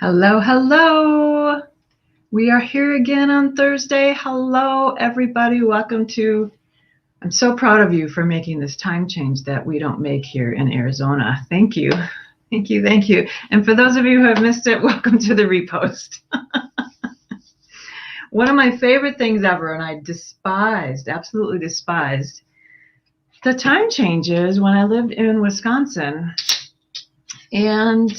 Hello, hello. We are here again on Thursday. Hello, everybody. Welcome to, I'm so proud of you for making this time change that we don't make here in Arizona. Thank you. Thank you. Thank you. And for those of you who have missed it, welcome to the repost. One of my favorite things ever, and I absolutely despised the time changes when I lived in Wisconsin. And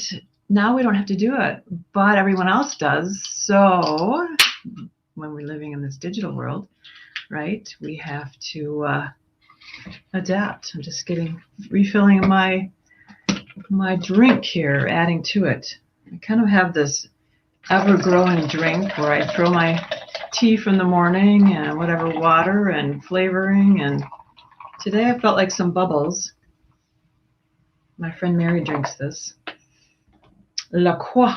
now we don't have to do it, but everyone else does. So when we're living in this digital world, right, we have to adapt. I'm just refilling my drink here, adding to it. I kind of have this ever-growing drink where I throw my tea from the morning and whatever water and flavoring. And today I felt like some bubbles. My friend Mary drinks this. La Croix.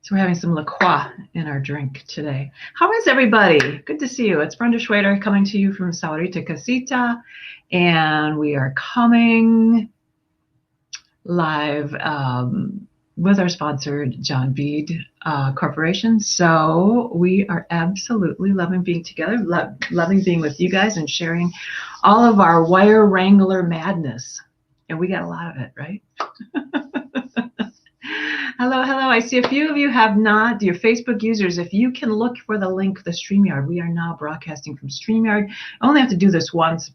So we're having some La Croix in our drink today. How is everybody? Good to see you. It's Brenda Schwader coming to you from Saurita Casita. And we are coming live with our sponsor, John Bead Corporation. So we are absolutely loving being together, loving being with you guys and sharing all of our wire wrangler madness. And we got a lot of it, right? Hello, hello. I see a few of you have not, your Facebook users, if you can look for the link, the StreamYard. We are now broadcasting from StreamYard. I only have to do this once.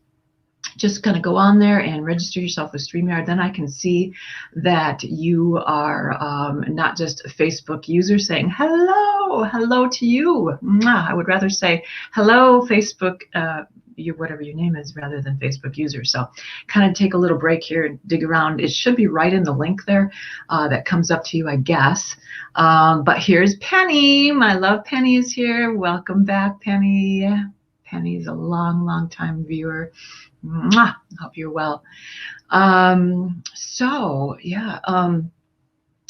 Just kind of go on there and register yourself with StreamYard. Then I can see that you are not just a Facebook user saying hello to you. I would rather say hello, Facebook, whatever your name is, rather than Facebook user. So kind of take a little break here and dig around. It should be right in the link there that comes up to you, I guess. But here's Penny. My love Penny is here. Welcome back, Penny. Penny's a long time viewer. Mwah! Hope you're well.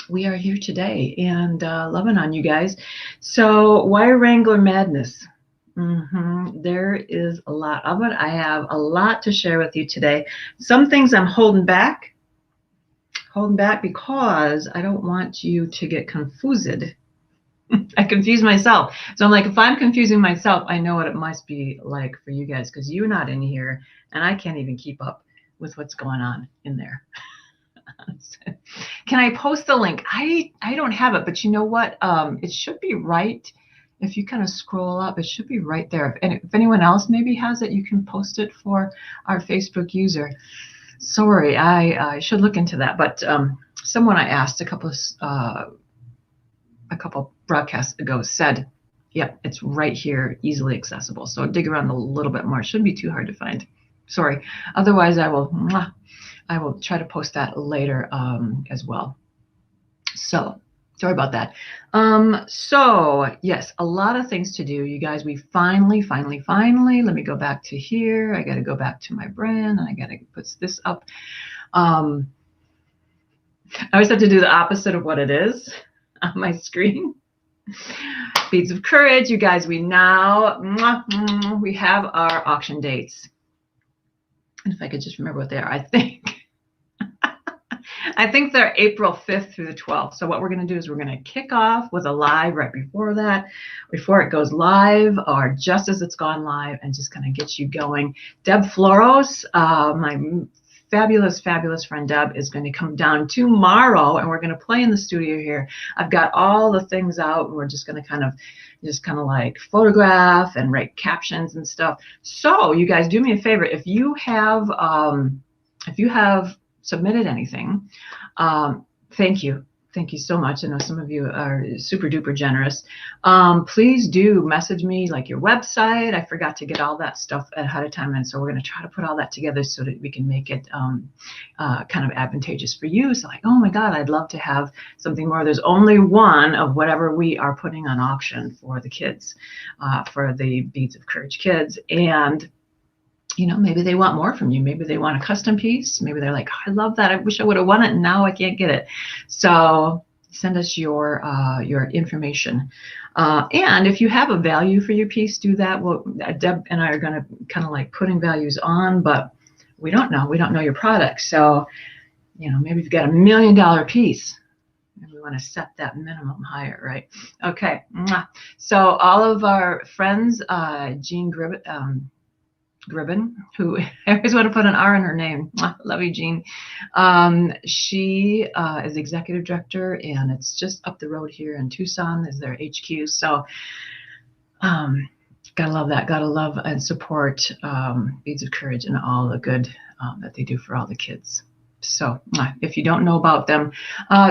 We are here today and loving on you guys. So wire wrangler madness. There is a lot of it. I have a lot to share with you today. Some things I'm holding back because I don't want you to get confused. I confuse myself. So I'm like, if I'm confusing myself, I know what it must be like for you guys, because you're not in here and I can't even keep up with what's going on in there. Can I post the link? I don't have it, but you know what? It should be right. If you kind of scroll up, it should be right there. And if anyone else maybe has it, you can post it for our Facebook user. Sorry, I should look into that. But someone I asked a couple broadcasts ago said, yep, it's right here, easily accessible. So dig around a little bit more. It shouldn't be too hard to find. Sorry. Otherwise, I will try to post that later as well. So sorry about that. So yes, a lot of things to do, you guys. We finally, let me go back to here. I got to go back to my brand and I got to put this up. I always have to do the opposite of what it is on my screen. Beads of Courage, you guys, we have our auction dates. And if I could just remember what they are, I think they're April 5th through the 12th. So what we're going to do is we're going to kick off with a live right before that, before it goes live or just as it's gone live, and just kind of get you going. Deb Floros, my fabulous friend Deb, is going to come down tomorrow and we're going to play in the studio here. I've got all the things out and we're just going to kind of like photograph and write captions and stuff. So you guys, do me a favor. If you have submitted anything, thank you so much. I know some of you are super duper generous. Please do message me, like your website. I forgot to get all that stuff ahead of time, and so we're going to try to put all that together so that we can make it kind of advantageous for you. So like, oh my God, I'd love to have something more. There's only one of whatever we are putting on auction for the kids, for the Beads of Courage kids. And you know, maybe they want more from you. Maybe they want a custom piece. Maybe they're like, oh, I love that. I wish I would have won it, and now I can't get it. So send us your information. And if you have a value for your piece, do that. Well, Deb and I are going to kind of like putting values on, but we don't know. We don't know your product. So, you know, maybe you've got $1 million piece. And we want to set that minimum higher, right? Okay. Mwah. So all of our friends, Jean Gribben, who I always want to put an R in her name. Love you, Jean. She is executive director, and it's just up the road here in Tucson is their HQ. So gotta love that. Gotta love and support Beads of Courage and all the good that they do for all the kids. So if you don't know about them,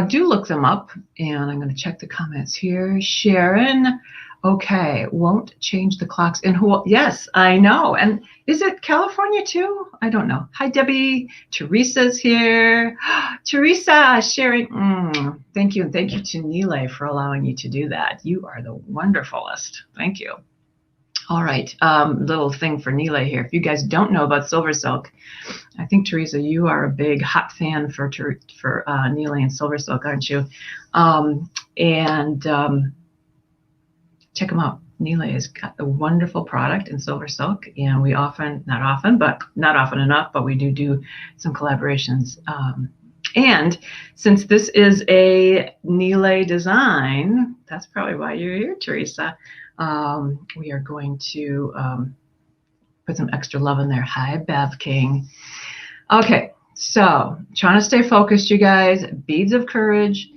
do look them up. And I'm going to check the comments here. Sharon. Okay, won't change the clocks in Hawaii. Yes, I know. And is it California too? I don't know. Hi, Debbie. Teresa's here. Teresa sharing. Thank you. And thank you to Nealay for allowing you to do that. You are the wonderfulest. Thank you. All right. Little thing for Nealay here. If you guys don't know about Silver Silk, I think, Teresa, you are a big hot fan for Nealay and Silver Silk, aren't you? Check them out. Nealay has got a wonderful product in Silver Silk, and we not often enough, but we do some collaborations. And since this is a Nealay design, that's probably why you're here, Teresa. We are going to put some extra love in there. Hi, Bev King. Okay, so trying to stay focused, you guys. Beads of Courage.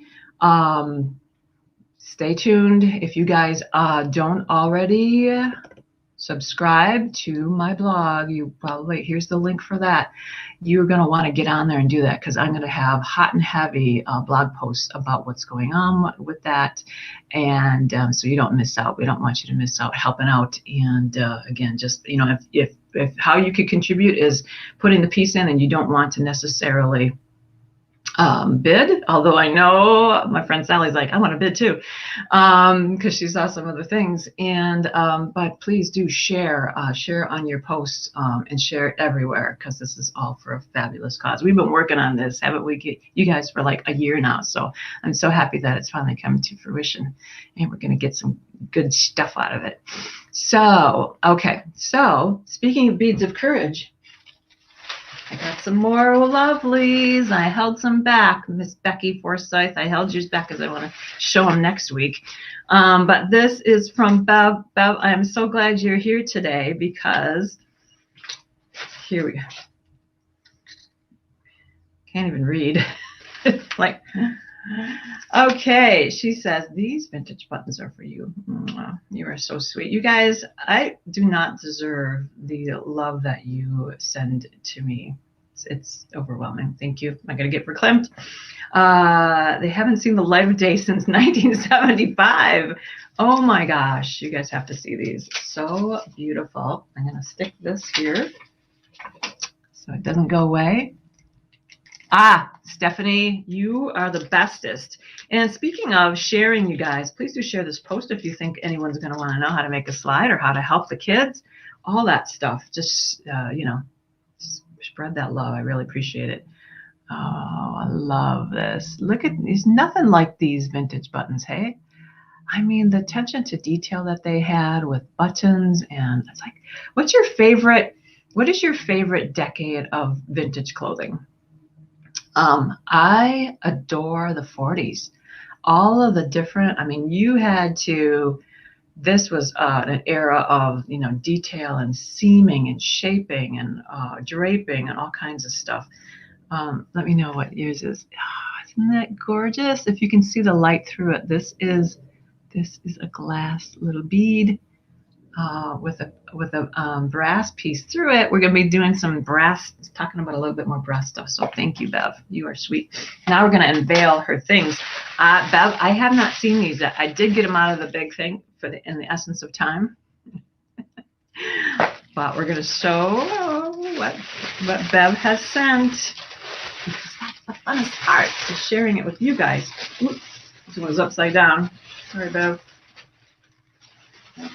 Stay tuned. If you guys don't already subscribe to my blog, here's the link for that. You're going to want to get on there and do that, because I'm going to have hot and heavy blog posts about what's going on with that. And so you don't miss out. We don't want you to miss out helping out. And again, just, if how you could contribute is putting the piece in and you don't want to necessarily bid, although I know my friend Sally's like, I want to bid too, because she saw some other things. And but please do share on your posts and share it everywhere, because this is all for a fabulous cause. We've been working on this, haven't we, you guys, for like a year now. So I'm so happy that it's finally coming to fruition, and we're going to get some good stuff out of it. So okay, so speaking of Beads of Courage, I got some more lovelies. I held some back. Miss Becky Forsyth, I held yours back because I want to show them next week. But this is from Bev. Bev, I'm so glad you're here today, because here we go. Can't even read. Like, okay, she says, these vintage buttons are for you. You are so sweet. You guys, I do not deserve the love that you send to me. It's overwhelming. Thank you. I'm going to get verklempt. They haven't seen the light of day since 1975. Oh my gosh, you guys have to see these. So beautiful. I'm going to stick this here so it doesn't go away. Stephanie, you are the bestest. And speaking of sharing, you guys, please do share this post if you think anyone's going to want to know how to make a slide or how to help the kids, all that stuff. Just, spread that love. I really appreciate it. Oh, I love this. Look at, there's nothing like these vintage buttons, hey? I mean, the attention to detail that they had with buttons, and it's like, what is your favorite decade of vintage clothing? I adore the 40s. All of the different, I mean, this was an era of, detail and seaming and shaping and draping and all kinds of stuff. Let me know what yours is. Isn't that gorgeous? If you can see the light through it, this is a glass little bead with a brass piece through it. We're going to be doing some talking about a little bit more brass stuff. So thank you, Bev. You are sweet. Now we're going to unveil her things. Bev, I have not seen these yet. I did get them out of the big thing in the essence of time. But we're going to show what Bev has sent, because that's the funnest part, is sharing it with you guys. Ooh, this one was upside down. Sorry, Bev.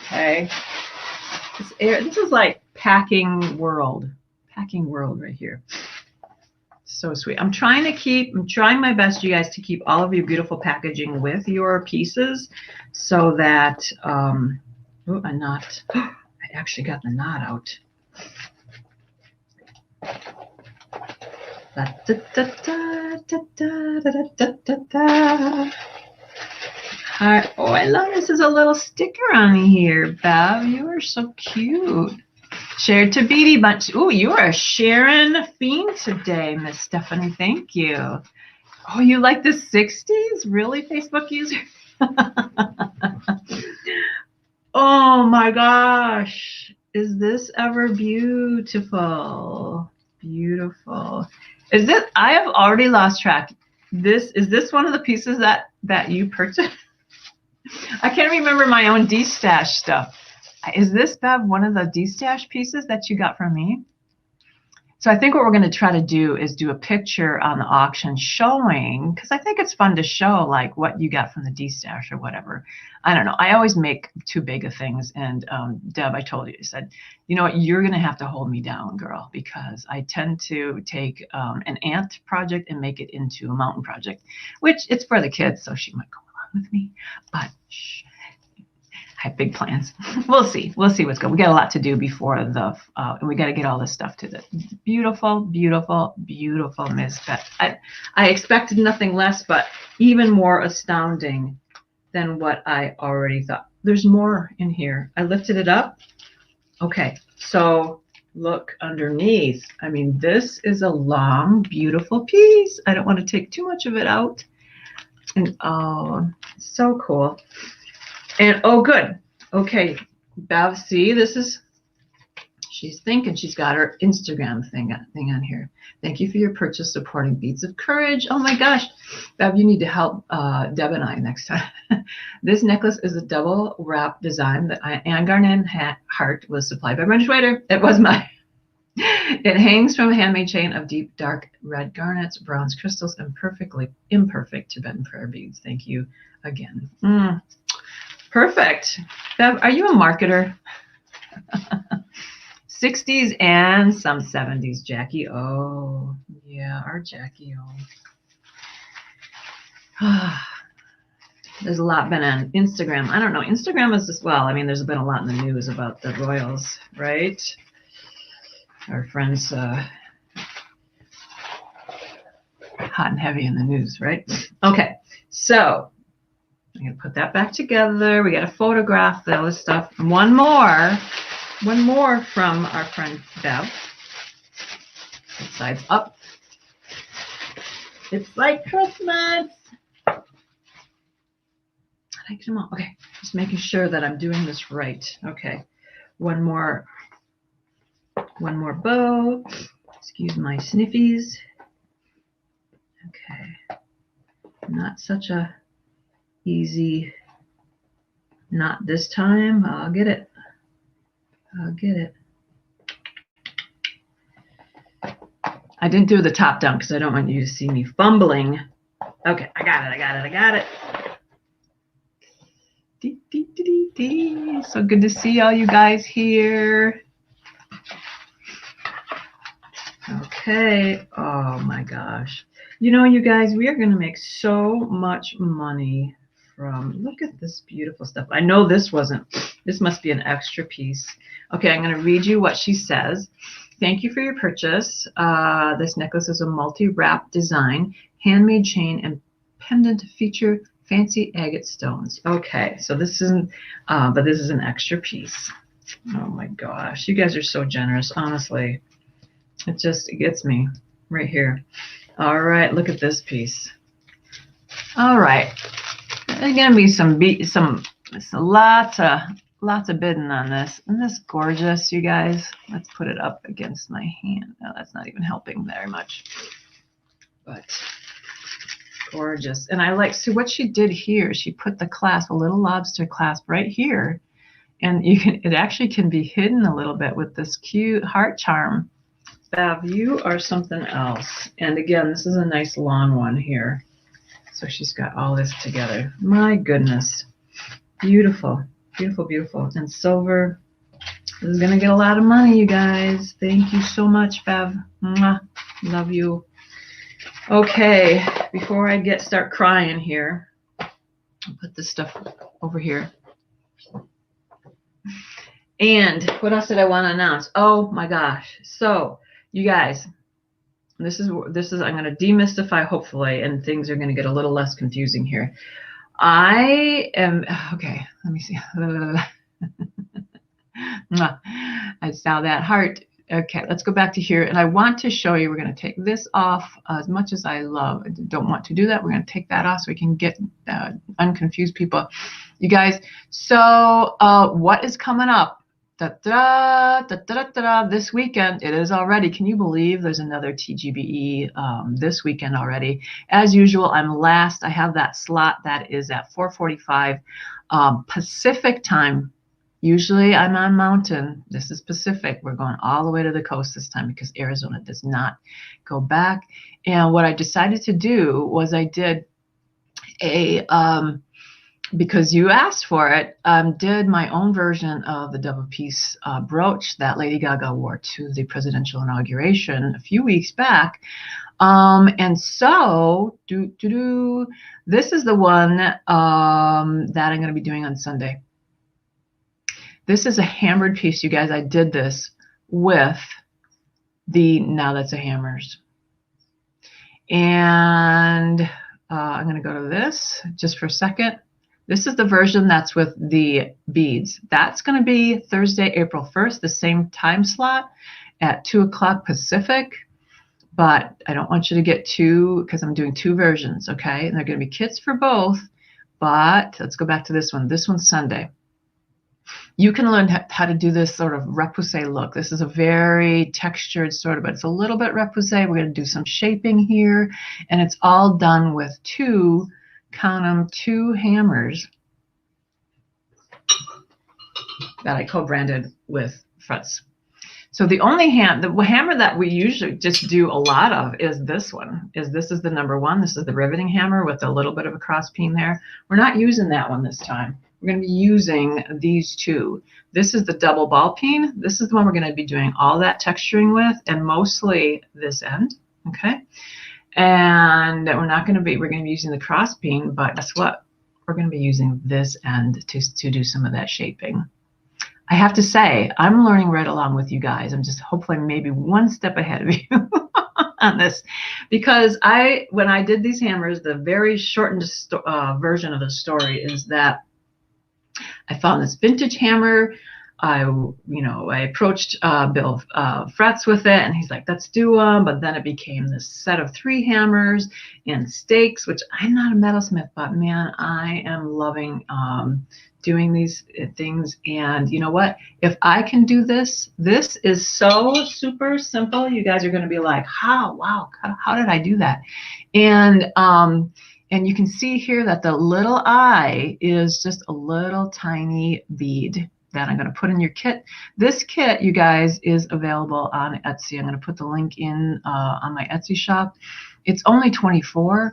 Okay. This is like packing world right here. So sweet. I'm trying my best, you guys, to keep all of your beautiful packaging with your pieces, so that a knot. I actually got the knot out. Da, da, da, da, da, da, da, da, da, da. Hi. Oh, I love this. There's a little sticker on here, Bev. You are so cute. Shared to Beady Bunch. Ooh, you are a Sharon fiend today, Miss Stephanie. Thank you. Oh, you like the 60s? Really, Facebook user? Oh my gosh. Is this ever beautiful? Beautiful. Is this, I have already lost track. Is this one of the pieces that you purchased? I can't remember my own D-stash stuff. Is this, Bev, one of the D-stash pieces that you got from me? So I think what we're going to try to do is do a picture on the auction showing, because I think it's fun to show like what you got from the D-stash or whatever. I don't know. I always make too big of things. And Deb, I told you, I said, you know what, you're going to have to hold me down, girl, because I tend to take an ant project and make it into a mountain project, which it's for the kids, so she might go along with me. But shh. I have big plans. We'll see. We'll see what's going. We got a lot to do before the, and we got to get all this stuff to the beautiful, beautiful, beautiful Miss Beth. I expected nothing less, but even more astounding than what I already thought. There's more in here. I lifted it up. Okay, so look underneath. I mean, this is a long, beautiful piece. I don't want to take too much of it out. And oh, so cool. And oh, good. Okay, Bev, see, this is, she's thinking she's got her Instagram thing on here. Thank you for your purchase supporting Beads of Courage. Oh my gosh, Bev, you need to help Deb and I next time. This necklace is a double wrap design that Anne Garnet Heart was supplied by Brenda Schwader. It was mine. It hangs from a handmade chain of deep, dark red garnets, bronze crystals, and perfectly imperfect Tibetan prayer beads. Thank you again. Perfect. Bev, are you a marketer? 60s and some 70s, Jackie. Oh, yeah, our Jackie. Oh. There's a lot been on Instagram. I don't know. Instagram is as well. I mean, there's been a lot in the news about the royals, right? Our friends hot and heavy in the news, right? Okay, so I'm going to put that back together. We got to photograph those stuff. One more from our friend Bev. Sides up. It's like Christmas. I like them all. Okay, just making sure that I'm doing this right. Okay, one more bow. Excuse my sniffies. Okay, not such a easy knot this time. I'll get it. I didn't do the top down because I don't want you to see me fumbling. Okay, I got it. So good to see all you guys here. Okay. Oh my gosh. You know, you guys, we are going to make so much money from, look at this beautiful stuff. I know this must be an extra piece. Okay, I'm going to read you what she says. Thank you for your purchase. This necklace is a multi-wrap design, handmade chain, and pendant feature fancy agate stones. Okay, so this isn't, but this is an extra piece. Oh my gosh, you guys are so generous, honestly. It gets me right here. All right, look at this piece. All right, there's gonna be lots of bidding on this. Isn't this gorgeous, you guys? Let's put it up against my hand. No, that's not even helping very much, but gorgeous. And I like, see what she did here. She put the clasp, a little lobster clasp right here, and it actually can be hidden a little bit with this cute heart charm. Bev, you are something else. And again, this is a nice long one here. So she's got all this together. My goodness. Beautiful. Beautiful, beautiful. And silver. This is going to get a lot of money, you guys. Thank you so much, Bev. Mwah. Love you. Okay, before I start crying here, I'll put this stuff over here. And what else did I want to announce? Oh my gosh. So, you guys, This is I'm going to demystify, hopefully, and things are going to get a little less confusing here. I am, okay, let me see. I saw that heart. Okay, let's go back to here. And I want to show you, we're going to take this off. As much as I don't want to do that, we're going to take that off so we can get unconfused people. You guys, so what is coming up? This weekend, it is already. Can you believe there's another TGBE this weekend already? As usual, I'm last. I have that slot that is at 4:45 Pacific time. Usually I'm on Mountain. This is Pacific. We're going all the way to the coast this time because Arizona does not go back. And what I decided to do was I did a because you asked for it, did my own version of the Dove of Peace brooch that Lady Gaga wore to the presidential inauguration a few weeks back. And so, this is the one that I'm going to be doing on Sunday. This is a hammered piece, you guys. I did this with the Now That's a Hammers. And I'm going to go to this just for a second. This is the version that's with the beads. That's going to be Thursday, April 1st, the same time slot at 2 o'clock Pacific. But I don't want you to get two, because I'm doing two versions, okay? And they're going to be kits for both. But let's go back to this one. This one's Sunday. You can learn how to do this sort of repoussé look. This is a very textured sort of, but it's a little bit repoussé. We're going to do some shaping here. And it's all done with two, count them, two hammers that I co-branded with Frets. So the only hammer that we usually just do a lot of is this one. This is the number one. This is the riveting hammer with a little bit of a cross peen there. We're not using that one this time. We're going to be using these two. This is the double ball peen. This is the one we're going to be doing all that texturing with, and mostly this end, okay? And we're going to be using the cross peen, but guess what? We're going to be using this end to do some of that shaping. I have to say, I'm learning right along with you guys. I'm just hopefully maybe one step ahead of you on this, because when I did these hammers, the very shortened version of the story is that I found this vintage hammer. I approached Bill Frets with it, and he's like, let's do them. But then it became this set of 3 hammers and stakes, which I'm not a metalsmith, but man, I am loving doing these things. And you know what? If I can do this, this is so super simple. You guys are going to be like, wow, how did I do that? And you can see here that the little eye is just a little tiny bead that I'm going to put in your kit. This kit, you guys, is available on Etsy. I'm going to put the link in on my Etsy shop. It's only $24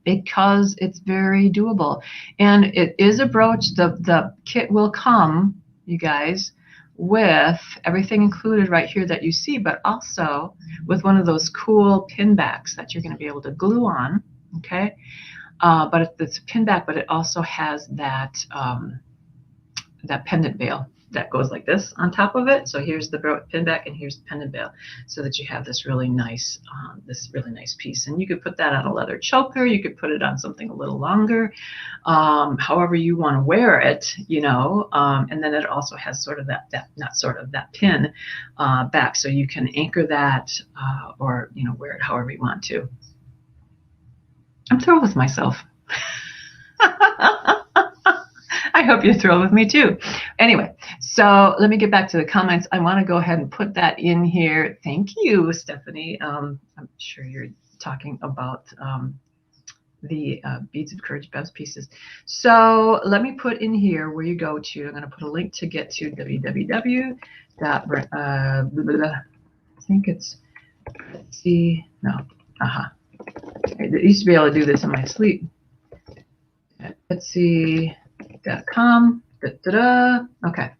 because it's very doable. And it is a brooch. The kit will come, you guys, with everything included right here that you see, but also with one of those cool pin backs that you're going to be able to glue on. Okay, but it's a pin back, but it also has that that pendant veil that goes like this on top of it. So here's the pin back, and here's the pendant veil, so that you have this really nice piece. And you could put that on a leather choker. You could put it on something a little longer, however you want to wear it, you know. And then it also has sort of that pin back, so you can anchor that or wear it however you want to. I'm thrilled with myself. I hope you're thrilled with me too. Anyway, so let me get back to the comments. I want to go ahead and put that in here. Thank you, Stephanie. I'm sure you're talking about the Beads of Courage best pieces. So let me put in here where you go to. I'm going to put a link to get to www. I think it's, let's see, no, I used to be able to do this in my sleep. Etsy.com. Okay,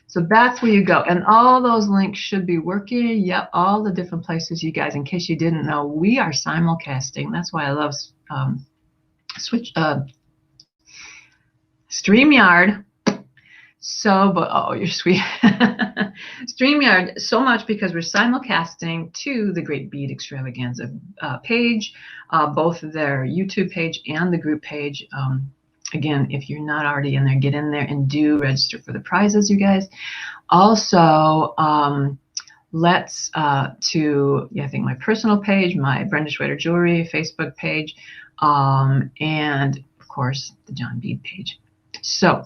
so that's where you go, and all those links should be working. Yep, all the different places, you guys. In case you didn't know, we are simulcasting. That's why I love StreamYard. So, but oh, you're sweet. StreamYard, so much because we're simulcasting to the Great Bead Extravaganza page, both their YouTube page and the group page. Again, if you're not already in there, get in there and do register for the prizes, you guys. Also, let's I think my personal page, my Brenda Schwader Jewelry Facebook page, and of course the John Bead page. So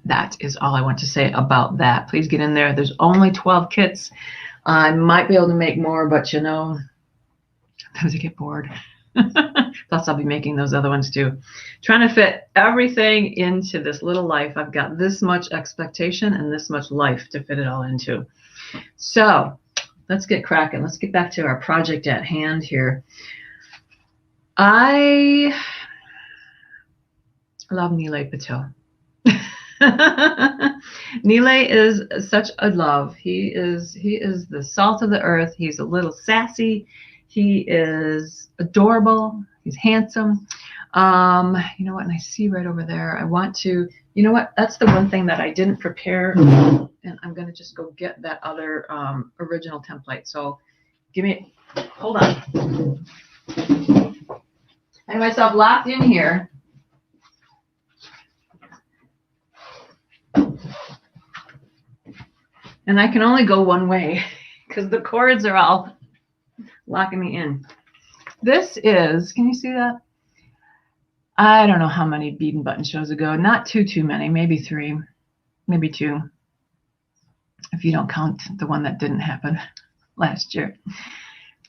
that is all I want to say about that. Please get in there. There's only 12 kits. I might be able to make more, but you know, sometimes I get bored. Plus I'll be making those other ones too. Trying to fit everything into this little life. I've got this much expectation and this much life to fit it all into. So let's get cracking. Let's get back to our project at hand here. I love Nealay Patel. Nealay is such a love. He is the salt of the earth. He's a little sassy. He is adorable. He's handsome. You know what? And I see right over there. I want to. You know what? That's the one thing that I didn't prepare, and I'm gonna just go get that other original template. So, hold on. I have myself locked in here. And I can only go one way because the cords are all locking me in. This is, can you see that? I don't know how many bead and button shows ago. Not too many, maybe 3, maybe 2. If you don't count the one that didn't happen last year.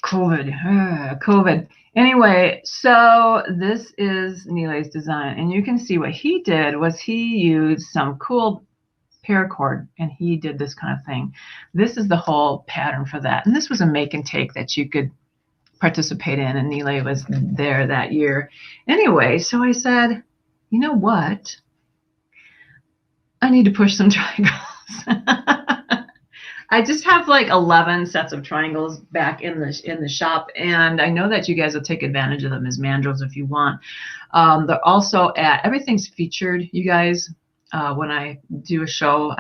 COVID. Anyway, so this is Nealay's design. And you can see what he did was he used some cool paracord, and he did this kind of thing. This is the whole pattern for that. And this was a make and take that you could participate in, and Nealay was there that year. Anyway, so I said, you know what? I need to push some triangles. I just have like 11 sets of triangles back in the shop, and I know that you guys will take advantage of them as mandrels if you want. They're also everything's featured, you guys. When I do a show,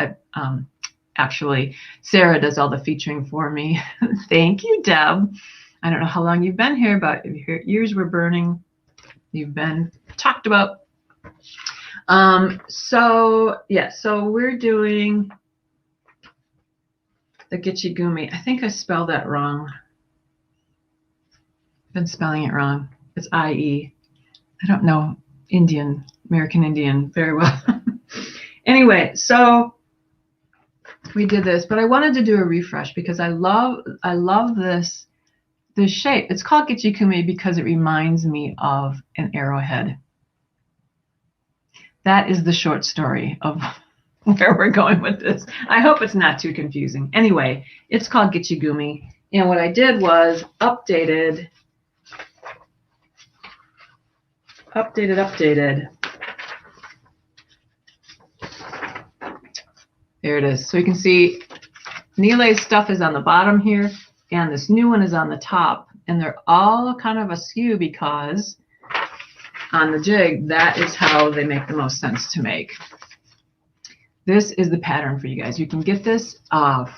actually, Sarah does all the featuring for me. Thank you, Deb. I don't know how long you've been here, but if your ears were burning, you've been talked about. So we're doing the GitcheGumee. I think I spelled that wrong. I've been spelling it wrong. It's I-E. I don't know American Indian very well. Anyway, so we did this, but I wanted to do a refresh because I love this shape. It's called GitcheGumee because it reminds me of an arrowhead. That is the short story of where we're going with this. I hope it's not too confusing. Anyway, it's called GitcheGumee, and what I did was updated. There it is. So you can see Nealay's stuff is on the bottom here, and this new one is on the top, and they're all kind of askew because on the jig, that is how they make the most sense to make. This is the pattern for you guys. You can get this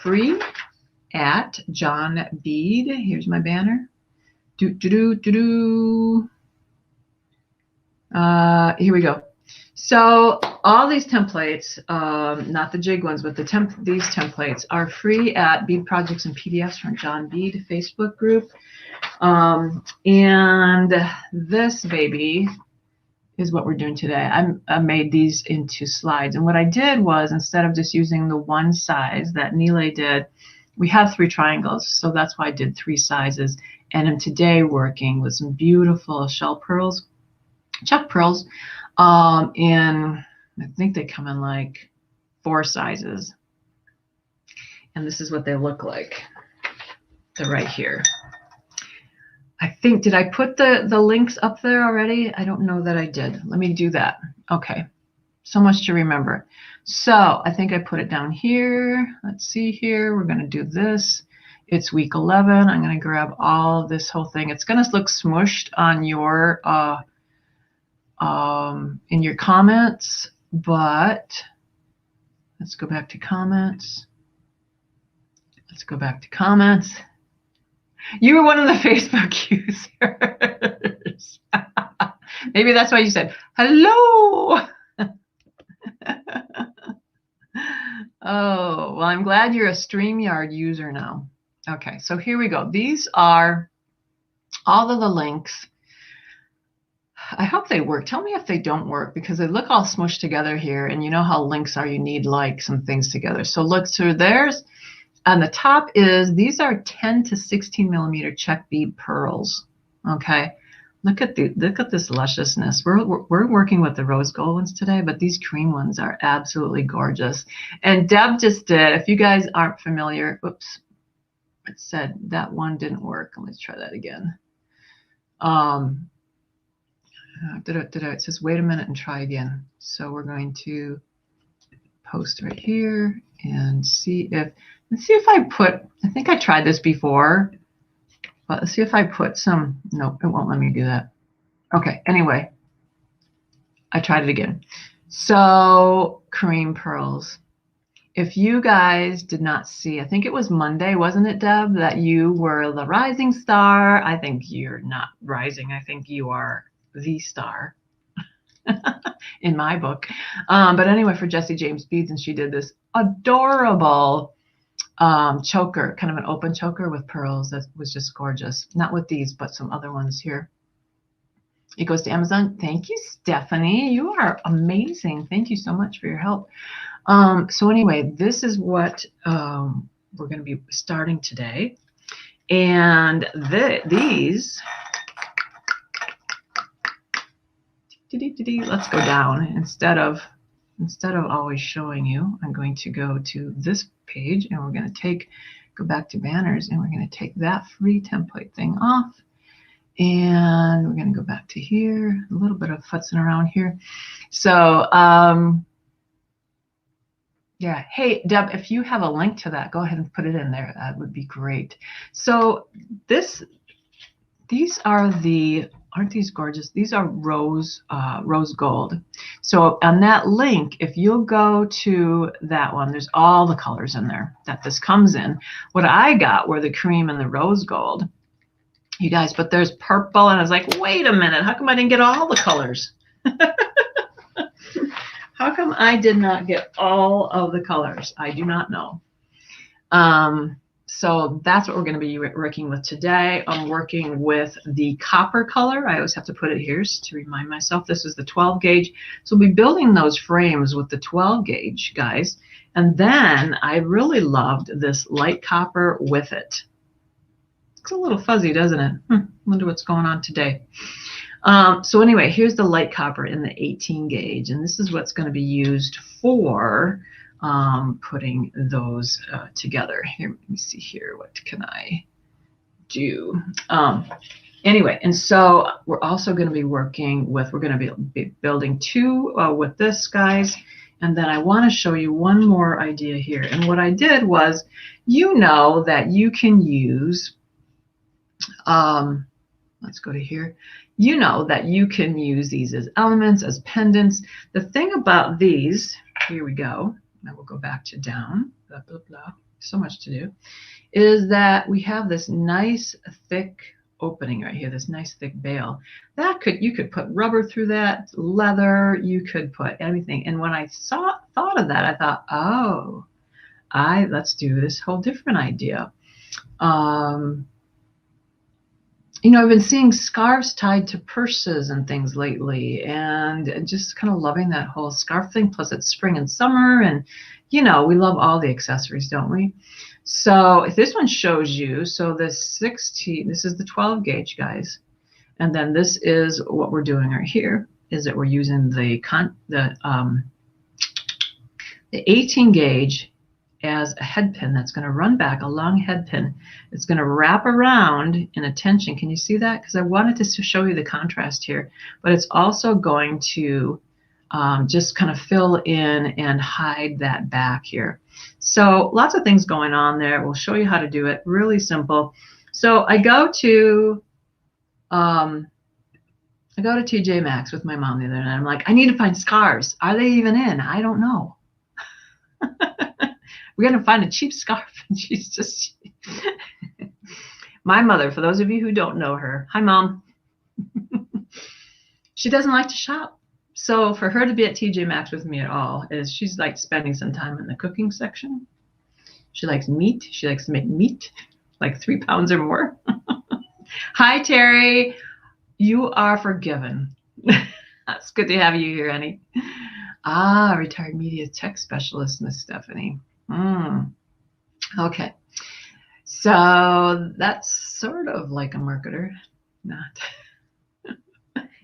free at John Bead. Here's my banner. Here we go. So all these templates, not the jig ones, but these templates are free at Bead Projects and PDFs from John Bead Facebook group. And this baby is what we're doing today. I made these into slides. And what I did was, instead of just using the one size that Nealay did, we have 3 triangles. So that's why I did 3 sizes. And I'm today working with some beautiful shell pearls, chuck pearls. And I think they come in like 4 sizes. And this is what they look like. They're right here. I think, did I put the links up there already? I don't know that I did. Let me do that. Okay. So much to remember. So I think I put it down here. Let's see here. We're going to do this. It's week 11. I'm going to grab all this whole thing. It's going to look smushed on your in your comments. but let's go back to comments. Let's go back to comments. You were one of the Facebook users. Maybe that's why you said, hello. Oh, well, I'm glad you're a StreamYard user now. Okay, so here we go. These are all of the links. I hope they work. Tell me if they don't work, because they look all smushed together here, and you know how links are. You need like some things together. So look through theirs. On the top is, these are 10 to 16 millimeter check bead pearls. Okay, look at this lusciousness. We're working with the rose gold ones today, but these cream ones are absolutely gorgeous. And Deb just did. If you guys aren't familiar, oops, it said that one didn't work. Let's try that again. It says wait a minute and try again. So we're going to post right here and see if. Let's see if I put, I think I tried this before, but let's see if I put some, nope, it won't let me do that. Okay, anyway, I tried it again. So cream pearls. If you guys did not see, I think it was Monday, wasn't it, Deb, that you were the rising star? I think you're not rising. I think you are the star in my book. But anyway, for Jessie James Beads, and she did this adorable choker, kind of an open choker with pearls. That was just gorgeous. Not with these, but some other ones here. It goes to Amazon. Thank you, Stephanie. You are amazing. Thank you so much for your help. So anyway, this is what we're going to be starting today. And these, let's go down. Instead of always showing you, I'm going to go to this page, and we're going to go back to banners, and we're going to take that free template thing off, and we're going to go back to here, a little bit of futzing around here. So yeah, hey Deb, if you have a link to that, go ahead and put it in there. That would be great. So these are the, aren't these gorgeous? These are rose gold. So on that link, if you'll go to that one, there's all the colors in there that this comes in. What I got were the cream and the rose gold, you guys, but there's purple, and I was like, wait a minute, how come I didn't get all the colors? How come I did not get all of the colors? I do not know. So that's what we're going to be working with today. I'm working with the copper color. I always have to put it here to remind myself. This is the 12 gauge. So we'll be building those frames with the 12 gauge, guys. And then I really loved this light copper with it. It's a little fuzzy, doesn't it? Wonder what's going on today. So anyway, here's the light copper in the 18 gauge. And this is what's going to be used for putting those together. Here, let me see here. What can I do? Anyway, and so we're also going to be working with, we're going to be building two with this, guys. And then I want to show you one more idea here. And what I did was, you know that you can use, let's go to here. You know that you can use these as elements, as pendants. The thing about these, here we go. I will go back to down, blah, blah, blah. So much to do, is that we have this nice thick opening right here, this nice thick bail. That you could put rubber through that, leather, you could put anything. And when I thought of that, I thought, oh, let's do this whole different idea. You know, I've been seeing scarves tied to purses and things lately, and just kind of loving that whole scarf thing. Plus it's spring and summer, and you know, we love all the accessories, don't we? So if this one shows you, so this 16, this is the 12 gauge, guys. And then this is what we're doing right here, is that we're using the 18 gauge as a head pin that's going to run back, a long head pin. It's going to wrap around in a tension. Can you see that? Because I wanted to show you the contrast here, but it's also going to just kind of fill in and hide that back here. So lots of things going on there. We'll show you how to do it. Really simple. So I go to I go to TJ Maxx with my mom the other night. I'm like, I need to find scarves. Are they even in? I don't know. We're going to find a cheap scarf. And she's just, my mother, for those of you who don't know her, hi, Mom. She doesn't like to shop. So for her to be at TJ Maxx with me at all is she's like spending some time in the cooking section. She likes meat. She likes to make meat, like 3 pounds or more. Hi, Terry. You are forgiven. It's good to have you here, honey. Ah, retired media tech specialist, Miss Stephanie. Okay. So that's sort of like a marketer. Not.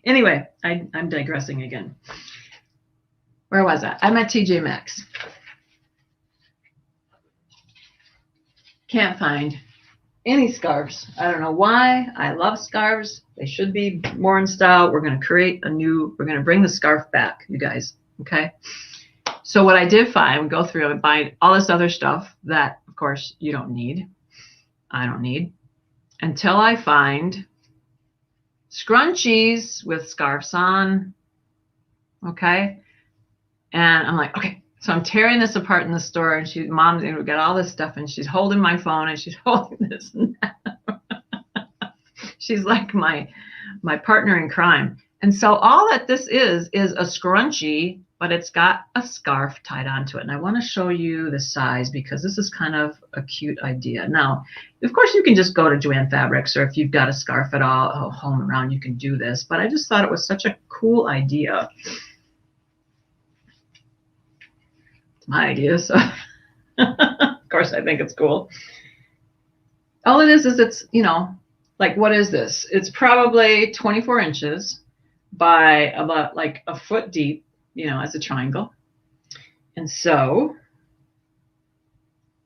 Anyway, I'm digressing again. Where was I? I'm at TJ Maxx. Can't find any scarves. I don't know why. I love scarves. They should be more in style. We're going to we're going to bring the scarf back, you guys. Okay. So what I did find, go through and find all this other stuff that, of course, you don't need. I don't need. Until I find scrunchies with scarves on. Okay. And I'm like, okay. So I'm tearing this apart in the store, and Mom's got all this stuff, and she's holding my phone, and she's holding this and that. She's like my partner in crime. And so all that this is a scrunchie, but it's got a scarf tied onto it. And I want to show you the size because this is kind of a cute idea. Now, of course, you can just go to Joann Fabrics, or if you've got a scarf at all home around, you can do this. But I just thought it was such a cool idea. My idea, so of course I think it's cool. All it is it's, like, what is this? It's probably 24 inches by about like a foot deep, as a triangle. And so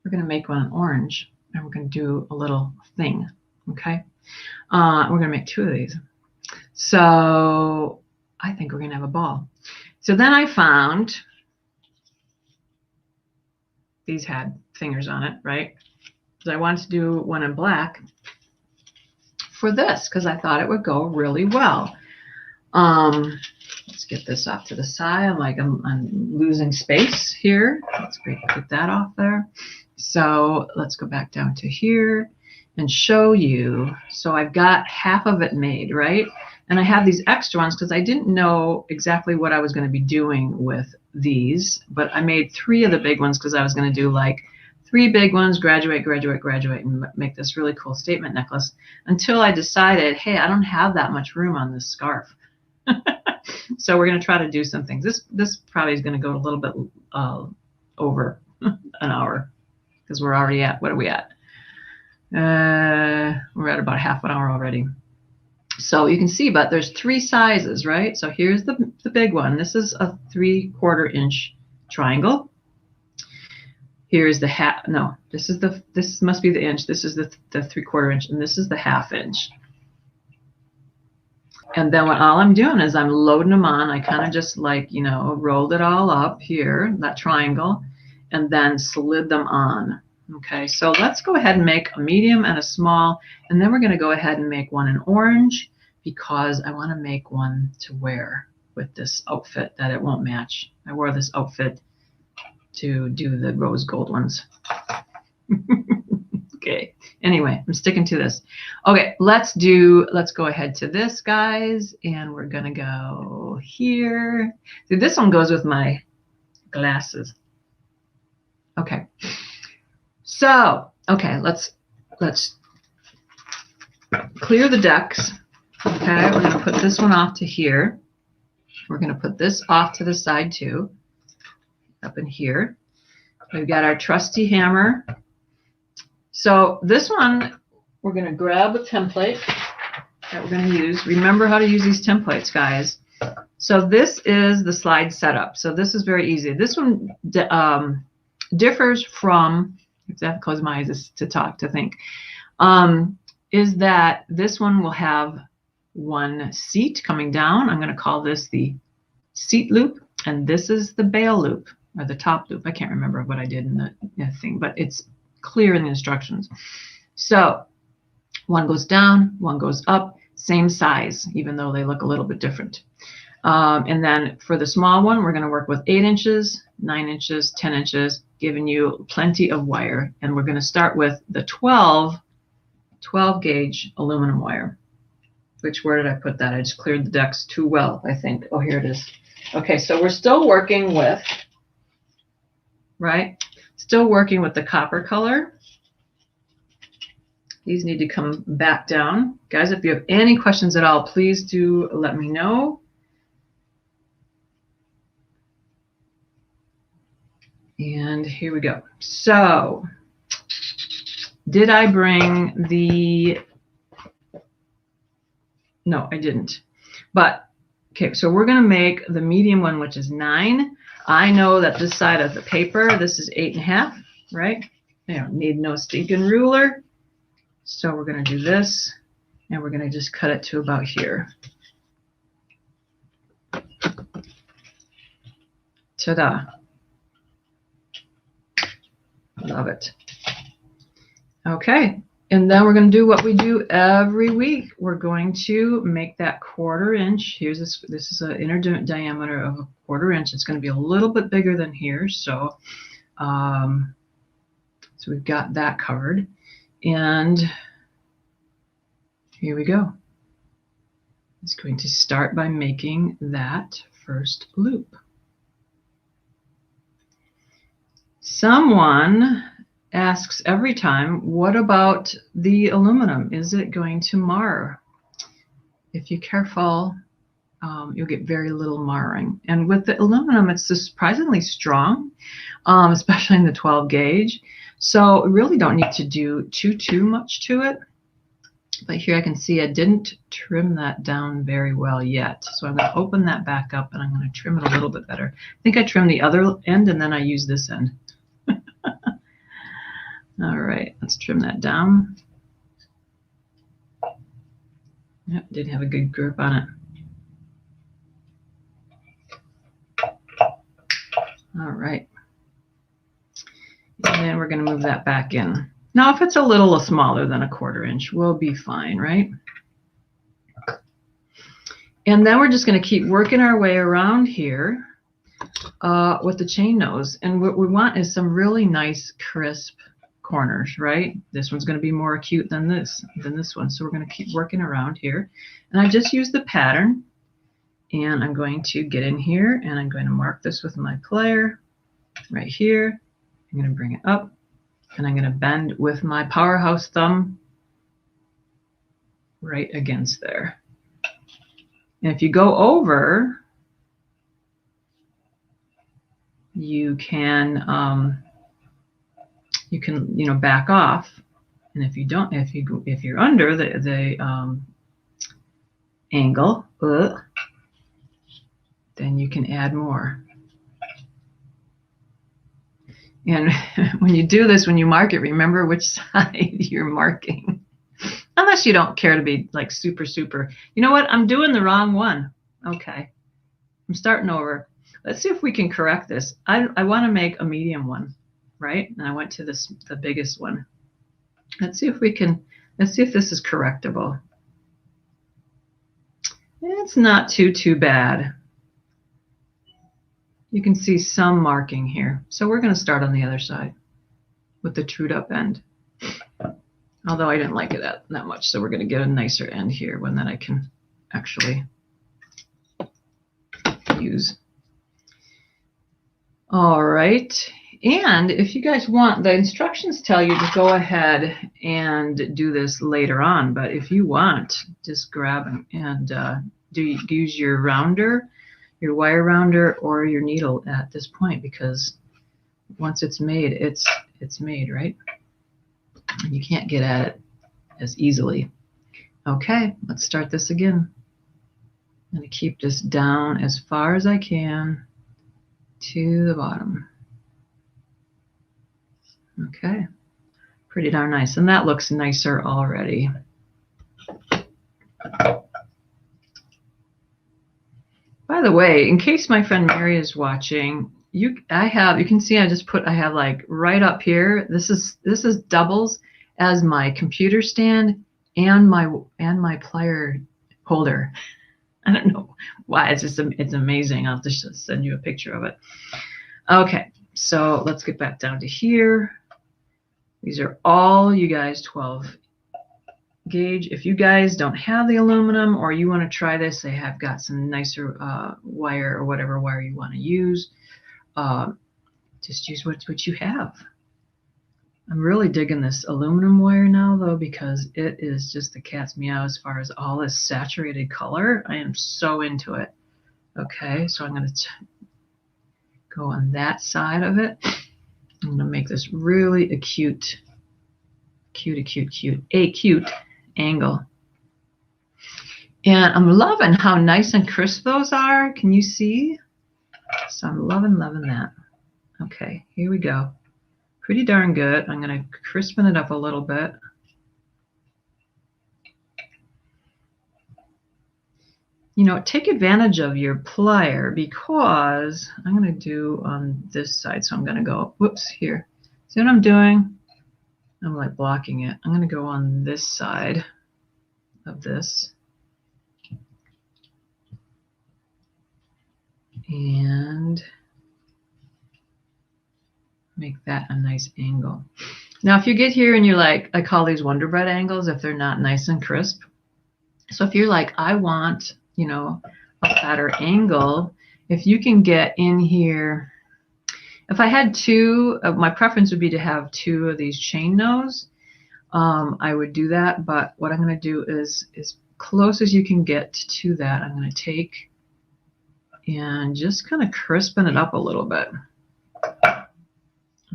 we're going to make one orange, and we're going to do a little thing. Okay. We're going to make 2 of these. So I think we're going to have a ball. So then I found these had fingers on it, right? Because I wanted to do one in black for this because I thought it would go really well. Let's get this off to the side. I'm losing space here. Let's get that off there. So let's go back down to here and show you. So I've got half of it made, right? And I have these extra ones because I didn't know exactly what I was going to be doing with these, but I made 3 of the big ones because I was going to do like 3 big ones, graduate, graduate, graduate, and make this really cool statement necklace until I decided, hey, I don't have that much room on this scarf. So we're going to try to do some things. This probably is going to go a little bit over an hour because we're already at, what are we at? We're at about half an hour already. So you can see, but there's 3 sizes, right? So here's the big one. This is a 3/4 inch triangle. Here's the half. No, this must be the inch. This is the 3/4 inch, and this is the 1/2 inch. And then all I'm doing is I'm loading them on. I kind of just rolled it all up here, that triangle, and then slid them on. Okay, so let's go ahead and make a medium and a small, and then we're going to go ahead and make one in orange because I want to make one to wear with this outfit that it won't match. I wore this outfit to do the rose gold ones. Okay, anyway, I'm sticking to this. Okay, let's go ahead to this, guys, and we're going to go here. See, this one goes with my glasses. Okay. So, okay, let's clear the decks. Okay, we're going to put this one off to here. We're going to put this off to the side too, up in here. We've got our trusty hammer. So this one, we're going to grab a template that we're going to use. Remember how to use these templates, guys. So this is the slide setup. So this is very easy. This one differs from, I have to close my eyes to think, is that this one will have one seat coming down. I'm going to call this the seat loop, and this is the bail loop, or the top loop. I can't remember what I did in the thing, but it's clear in the instructions. So one goes down, one goes up. same size, even though they look a little bit different. And then for the small one, we're going to work with 8 inches, 9 inches, 10 inches, giving you plenty of wire. And we're going to start with the 12 gauge aluminum wire. Where did I put that? I just cleared the decks too well, I think. Oh, here it is. Okay, so we're still working with, right? Still working with the copper color. These need to come back down. Guys, if you have any questions at all, please do let me know. And here we go. So, did I bring the... No, I didn't. But, okay, so we're going to make the medium one, which is 9. I know that this side of the paper, this is 8.5, right? I don't need no stinking ruler. So we're going to do this, and we're going to just cut it to about here. Ta-da. Love it. Okay, and then we're going to do what we do every week. We're going to make that 1/4 inch. Here's this is an inner diameter of 1/4 inch. It's going to be a little bit bigger than here, so we've got that covered. And here we go. It's going to start by making that first loop. Someone asks every time, what about the aluminum? Is it going to mar? If you're careful, you'll get very little marring. And with the aluminum, it's surprisingly strong, especially in the 12 gauge. So we really don't need to do too much to it. But here I can see I didn't trim that down very well yet. So I'm going to open that back up and I'm going to trim it a little bit better. I think I trimmed the other end and then I use this end. All right, let's trim that down. Yep, didn't have a good grip on it. All right. And then we're going to move that back in. Now, if it's a little smaller than 1/4 inch, we'll be fine, right? And then we're just going to keep working our way around here with the chain nose. And what we want is some really nice, crisp corners, right? This one's going to be more acute than this one. So we're going to keep working around here. And I just use the pattern. And I'm going to get in here and I'm going to mark this with my plier right here. I'm going to bring it up. And I'm going to bend with my powerhouse thumb right against there. And if you go over, you can back off. And if you don't, if you're under the angle, then you can add more. And when you do this, when you mark it, remember which side you're marking. Unless you don't care to be like super. You know what? I'm doing the wrong one. Okay. I'm starting over. Let's see if we can correct this. I want to make a medium one, right? And I went to the biggest one. Let's see if this is correctable. It's not too bad. You can see some marking here. So we're going to start on the other side with the trued up end. Although I didn't like it that much, so we're going to get a nicer end here, one that I can actually use. All right. And if you guys want, the instructions tell you to go ahead and do this later on. But if you want, just grab and use your rounder, your wire rounder, or your needle at this point, because once it's made, it's made, right? And you can't get at it as easily. Okay, let's start this again. I'm going to keep this down as far as I can to the bottom. Okay, pretty darn nice. And that looks nicer already. By the way, in case my friend Mary is watching, you can see I have like right up here. This is doubles as my computer stand and my plier holder. I don't know why. It's amazing. I'll just send you a picture of it. Okay, so let's get back down to here. These are all, you guys, 12 gauge. If you guys don't have the aluminum or you want to try this, they have got some nicer wire or whatever wire you want to use. Just use what you have. I'm really digging this aluminum wire now, though, because it is just the cat's meow as far as all this saturated color. I am so into it. Okay, so I'm going to go on that side of it. I'm going to make this really a cute angle. And I'm loving how nice and crisp those are. Can you see? So I'm loving that. Okay, here we go. Pretty darn good. I'm going to crispen it up a little bit. You know, take advantage of your plier, because I'm going to do on this side. So I'm going to go, whoops, here. See what I'm doing? I'm like blocking it. I'm going to go on this side of this. And make that a nice angle. Now, if you get here and you're like, I call these Wonder Bread angles if they're not nice and crisp. So if you're like, I want, you know, a fatter angle, if you can get in here, if I had two, my preference would be to have two of these chain nose. I would do that, but what I'm going to do is, as close as you can get to that, I'm going to take and just kind of crispen it up a little bit.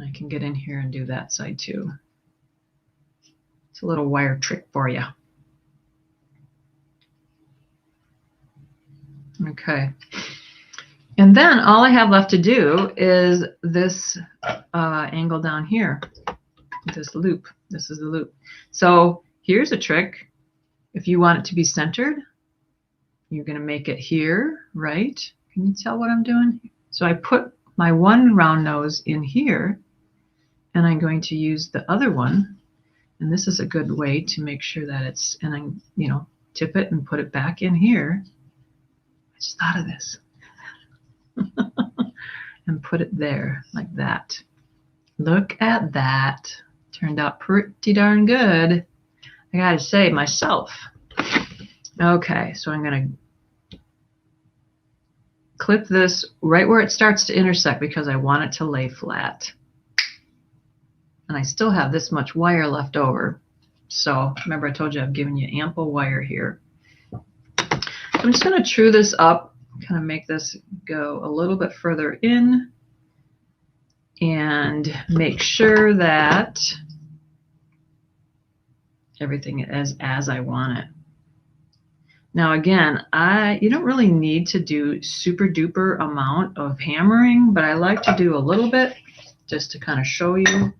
I can get in here and do that side too. It's a little wire trick for you. Okay. And then all I have left to do is this angle down here, this loop. This is the loop. So here's a trick. If you want it to be centered, you're going to make it here, right? Can you tell what I'm doing? So I put my one round nose in here, and I'm going to use the other one. And this is a good way to make sure that it's, and I, you know, tip it and put it back in here. I just thought of this. And put it there like that. Look at that. Turned out pretty darn good, I gotta say myself. Okay, so I'm gonna clip this right where it starts to intersect because I want it to lay flat. And I still have this much wire left over. So remember, I told you I've given you ample wire here. So I'm just going to true this up, kind of make this go a little bit further in, and make sure that everything is as I want it. Now again, you don't really need to do super duper amount of hammering, but I like to do a little bit just to kind of show you.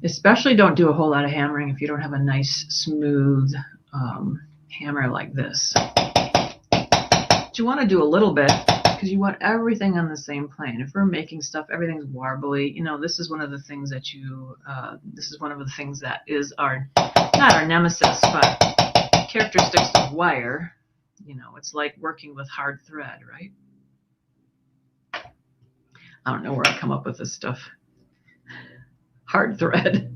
Especially don't do a whole lot of hammering if you don't have a nice smooth hammer like this. But you want to do a little bit because you want everything on the same plane. If we're making stuff, everything's warbly. You know, this is one of the things that this is one of the things that is not our nemesis, but characteristics of wire. You know, it's like working with hard thread, right? I don't know where I come up with this stuff. Hard thread.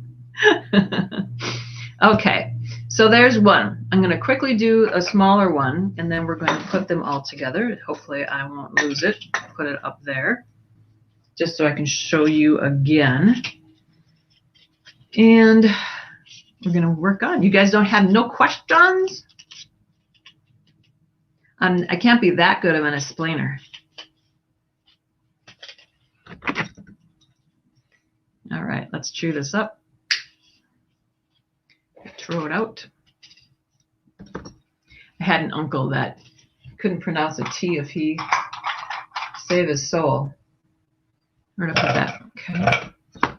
Okay, so there's one. I'm going to quickly do a smaller one, and then we're going to put them all together. Hopefully I won't lose it. Put it up there just so I can show you again. And we're going to work on. You guys don't have no questions? I can't be that good of an explainer. All right, let's chew this up. Throw it out. I had an uncle that couldn't pronounce a T if he saved his soul. Where did I put that? Okay.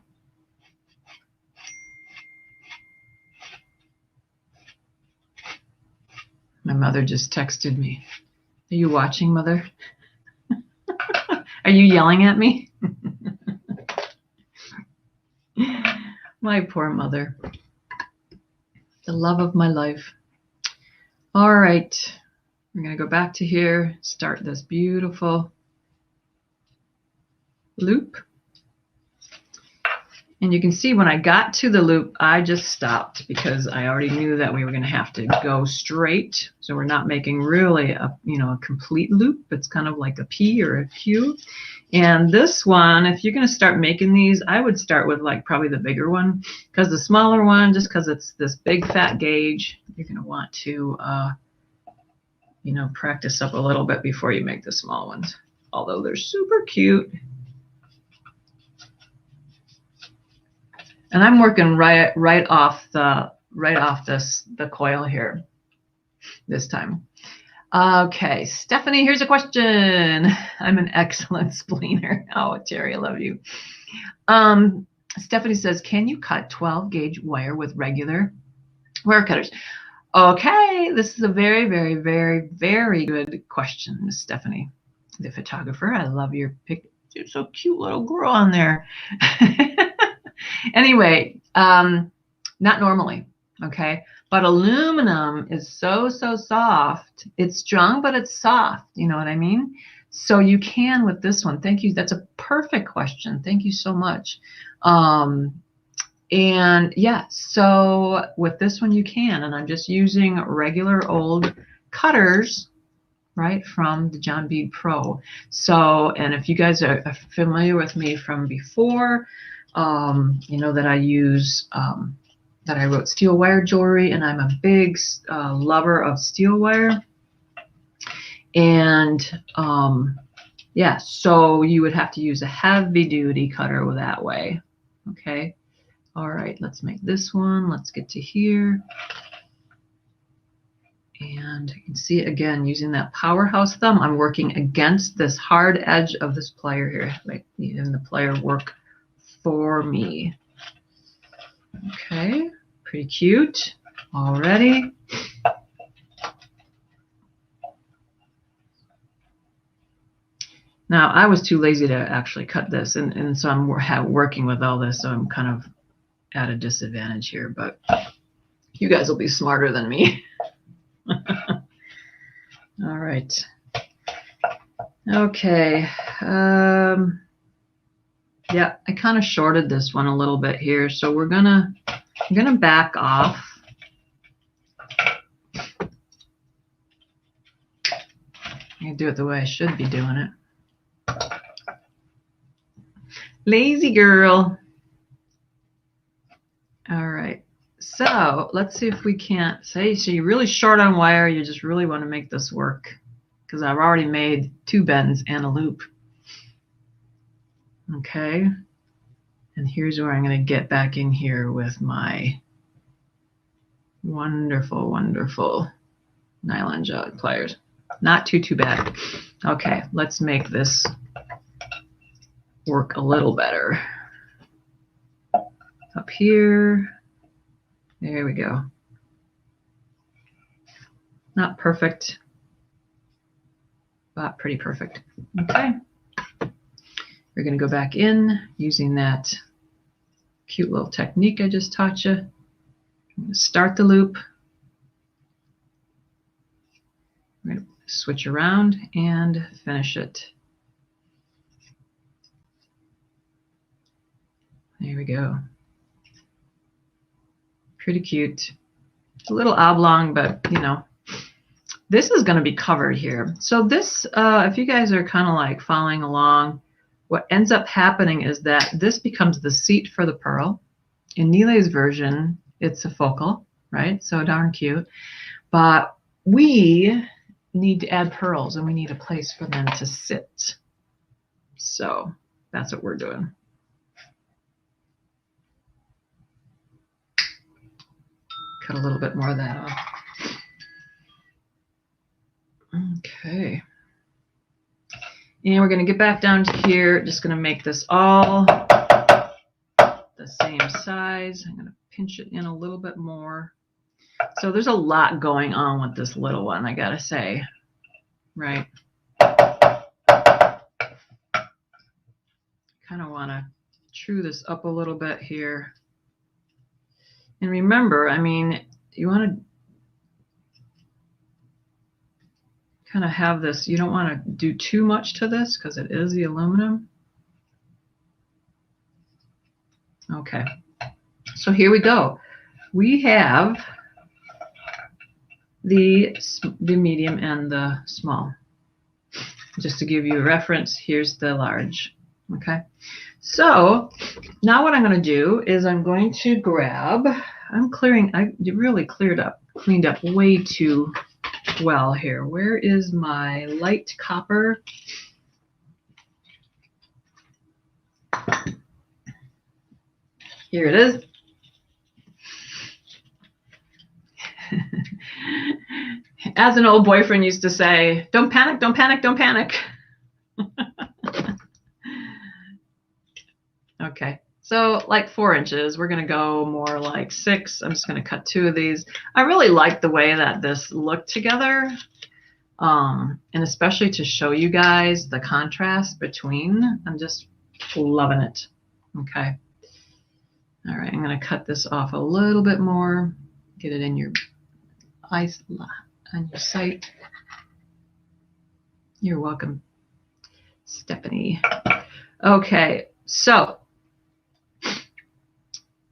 My mother just texted me. Are you watching, Mother? Are you yelling at me? My poor mother. The love of my life. All right, we're going to go back to here, start this beautiful loop. And you can see when I got to the loop, I just stopped because I already knew that we were going to have to go straight. So we're not making really a complete loop. It's kind of like a P or a Q. And this one, if you're going to start making these, I would start with like probably the bigger one, because the smaller one, just because it's this big fat gauge, you're going to want to practice up a little bit before you make the small ones. Although they're super cute. And I'm working right off the coil here this time. Okay, Stephanie, here's a question. I'm an excellent spleener. Oh, Terry, I love you. Stephanie says, can you cut 12 gauge wire with regular wire cutters? Okay, this is a very, very, very, very good question, Miss Stephanie, the photographer. I love your pic. You're so cute little girl on there. Anyway, not normally, okay? But aluminum is so soft. It's strong, but it's soft. You know what I mean? So you can with this one. Thank you. That's a perfect question. Thank you so much. And yeah, so with this one you can. And I'm just using regular old cutters, right, from the John Bead Pro. So, and if you guys are familiar with me from before, you know that I use, that I wrote steel wire jewelry, and I'm a big lover of steel wire. And yeah, so you would have to use a heavy duty cutter that way. Okay. All right, let's make this one. Let's get to here. And you can see it again using that powerhouse thumb. I'm working against this hard edge of this plier here, like even the plier work for me. Okay, pretty cute already. Now I was too lazy to actually cut this, and so I'm working with all this, so I'm kind of at a disadvantage here, but you guys will be smarter than me. All right. Okay. Yeah, I kind of shorted this one a little bit here, so I'm gonna back off. I do it the way I should be doing it. Lazy girl. All right. So let's see if we can't say, so you're really short on wire. You just really want to make this work, because I've already made 2 bends and a loop. Okay. And here's where I'm going to get back in here with my wonderful, wonderful nylon gel pliers. Not too bad. Okay, let's make this work a little better. Up here. There we go. Not perfect, but pretty perfect. Okay. We're going to go back in using that cute little technique I just taught you. I'm going to start the loop. We're going to switch around and finish it. There we go. Pretty cute. It's a little oblong, but you know, this is going to be covered here. So this, if you guys are kind of like following along, what ends up happening is that this becomes the seat for the pearl. In Nealay's version, it's a focal, right? So darn cute. But we need to add pearls, and we need a place for them to sit. So that's what we're doing. Cut a little bit more of that off. Okay. And we're going to get back down to here. Just going to make this all the same size. I'm going to pinch it in a little bit more. So there's a lot going on with this little one, I got to say. Right? Kind of want to true this up a little bit here. And remember, I mean, you want to kind of have this, you don't want to do too much to this because it is the aluminum. Okay, so here we go. We have the medium and the small. Just to give you a reference, here's the large. Okay, so now what I'm going to do is I'm going to grab, I really cleaned up way too well here. Where is my light copper? Here it is. As an old boyfriend used to say, don't panic, don't panic, don't panic. Okay, so like 4 inches, we're going to go more like 6. I'm just going to cut 2 of these. I really like the way that this looked together, and especially to show you guys the contrast between. I'm just loving it. Okay. All right, I'm going to cut this off a little bit more, get it in your eyes, on your sight. You're welcome, Stephanie. Okay, so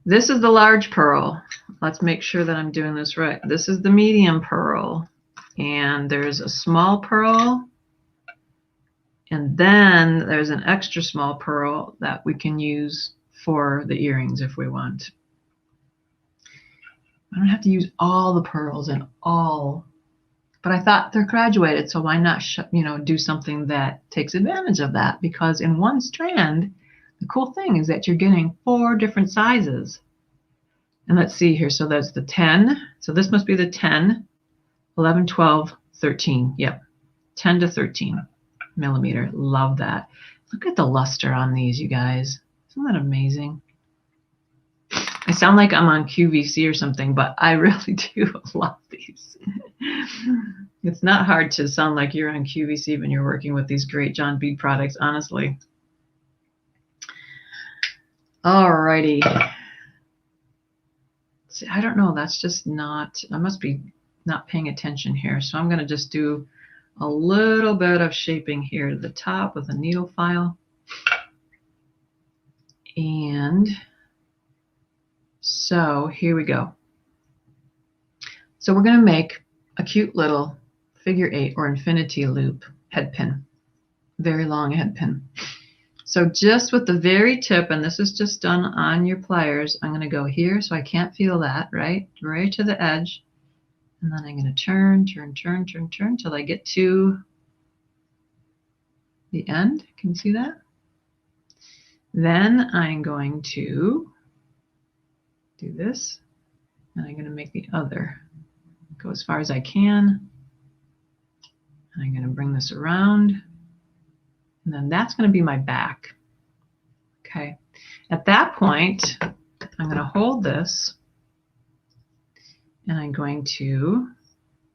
this is the large pearl. Let's make sure that I'm doing this right. This is the medium pearl, and there's a small pearl, and then there's an extra small pearl that we can use for the earrings if we want. I don't have to use all the pearls and all, but I thought they're graduated, so why not do something that takes advantage of that? Because in one strand, the cool thing is that you're getting 4 different sizes. And let's see here, so that's the 10. So this must be the 10, 11, 12, 13. Yep, 10 to 13 millimeter. Love that. Look at the luster on these, you guys. Isn't that amazing? I sound like I'm on QVC or something, but I really do love these. It's not hard to sound like you're on QVC when you're working with these great John Bead products, honestly. Alrighty. See, I don't know. That's just not, I must be not paying attention here. So I'm going to just do a little bit of shaping here to the top with a needle file. And so here we go. So we're going to make a cute little figure 8 or infinity loop head pin, very long head pin. So just with the very tip, and this is just done on your pliers, I'm going to go here so I can't feel that, right to the edge. And then I'm going to turn till I get to the end. Can you see that? Then I'm going to do this, and I'm going to make the other go as far as I can. And I'm going to bring this around, and then that's going to be my back. Okay. At that point, I'm going to hold this, and I'm going to,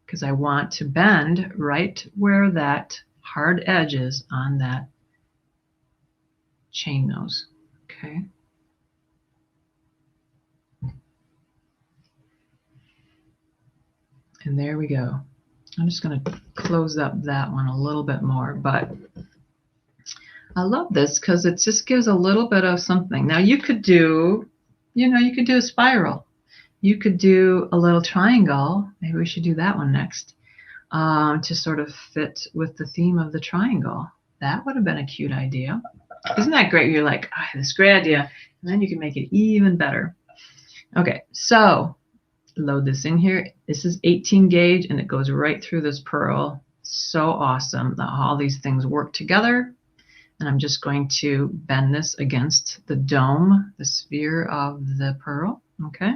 because I want to bend right where that hard edge is on that chain nose. Okay. And there we go. I'm just going to close up that one a little bit more, but I love this because it just gives a little bit of something. Now you could do, you could do a spiral. You could do a little triangle. Maybe we should do that one next to sort of fit with the theme of the triangle. That would have been a cute idea. Isn't that great? You're like, this is a great idea. And then you can make it even better. Okay, so load this in here. This is 18 gauge and it goes right through this pearl. So awesome that all these things work together. And I'm just going to bend this against the dome, the sphere of the pearl. Okay.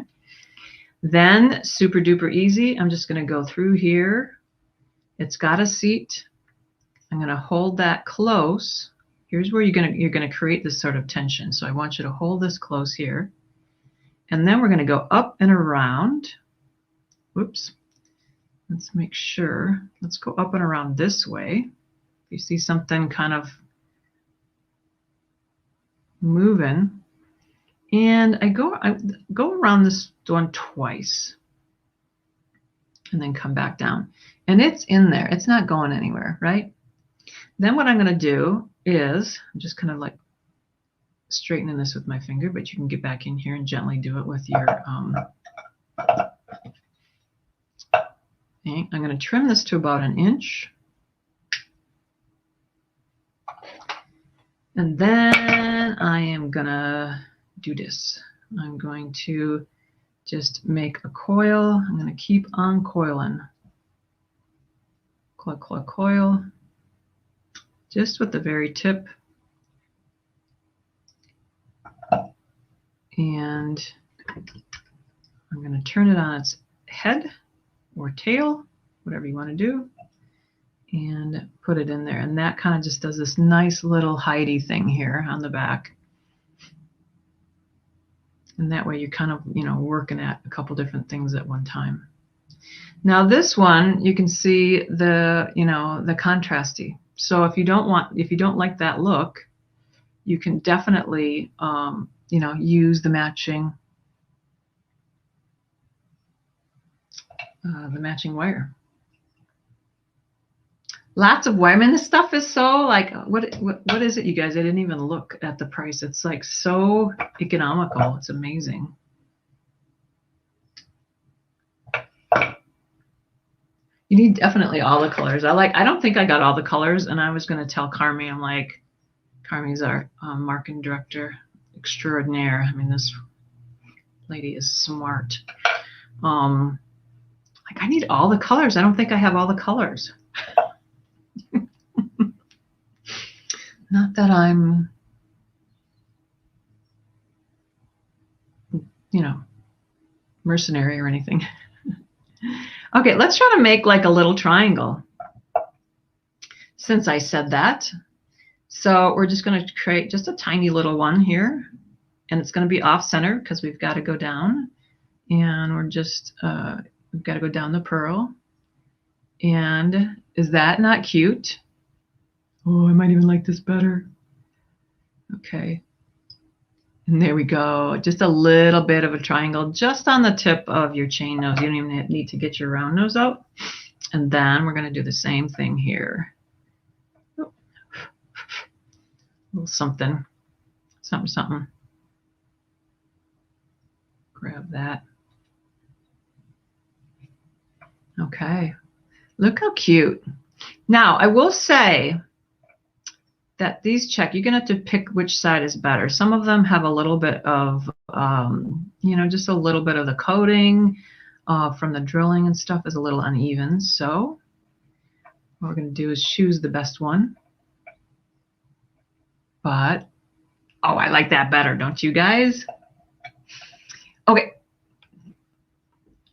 Then super duper easy. I'm just going to go through here. It's got a seat. I'm going to hold that close. Here's where you're going to create this sort of tension. So I want you to hold this close here. And then we're going to go up and around. Whoops. Let's make sure. Let's go up and around this way. If you see something kind of moving, and I go around this one twice, and then come back down. And it's in there. It's not going anywhere, right? Then what I'm going to do is, I'm just kind of like straightening this with my finger, but you can get back in here and gently do it with your I'm going to trim this to about 1 inch. And then I am going to do this. I'm going to just make a coil. I'm going to keep on coiling. Coil, coil, coil. Just with the very tip. And I'm going to turn it on its head or tail, whatever you want to do, and put it in there. And that kind of just does this nice little hidey thing here on the back. And that way you're kind of, working at a couple different things at one time. Now this one, you can see the, the contrasty. So if you don't like that look, you can definitely, use the matching wire. Lots of wire. I mean, this stuff is so like, what is it, you guys? I didn't even look at the price. It's like so economical. It's amazing. You need definitely all the colors. I don't think I got all the colors, and I was going to tell Carmi, I'm like, Carmi's our marketing director extraordinaire. I mean, this lady is smart. Like, I need all the colors. I don't think I have all the colors. Not that I'm, mercenary or anything. Okay, let's try to make like a little triangle. Since I said that. So we're just going to create just a tiny little one here. And it's going to be off center because we've got to go down. And we're just, we've got to go down the purl. And is that not cute? Oh, I might even like this better. Okay. And there we go. Just a little bit of a triangle just on the tip of your chain nose. You don't even need to get your round nose out. And then we're going to do the same thing here. Oh. A little something. Something, something. Grab that. Okay. Look how cute. Now, I will say that these you're going to have to pick which side is better. Some of them have a little bit of, just a little bit of the coating from the drilling and stuff is a little uneven. So what we're going to do is choose the best one. But, oh, I like that better, don't you guys? Okay.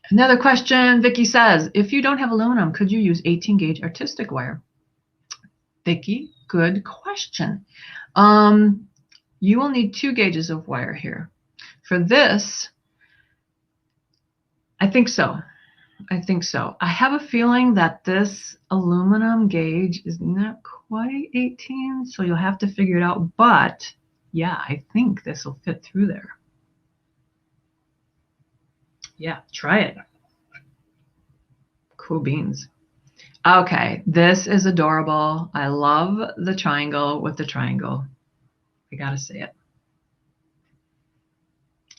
Another question, Vicki says, if you don't have aluminum, could you use 18 gauge artistic wire? Vicki, good question. You will need 2 gauges of wire here. For this, I think so. I think so. I have a feeling that this aluminum gauge is not quite 18, so you'll have to figure it out. But yeah, I think this will fit through there. Yeah, try it. Cool beans. Okay, this is adorable. I love the triangle with the triangle. I gotta say it.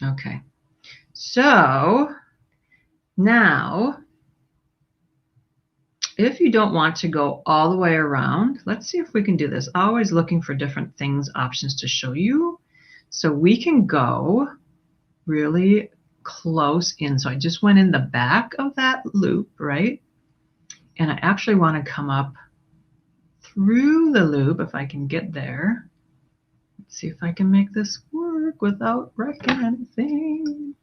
Okay, so now, if you don't want to go all the way around, let's see if we can do this. Always looking for different things, options to show you. So we can go really close in. So I just went in the back of that loop, right? And I actually want to come up through the loop if I can get there. Let's see if I can make this work without wrecking anything.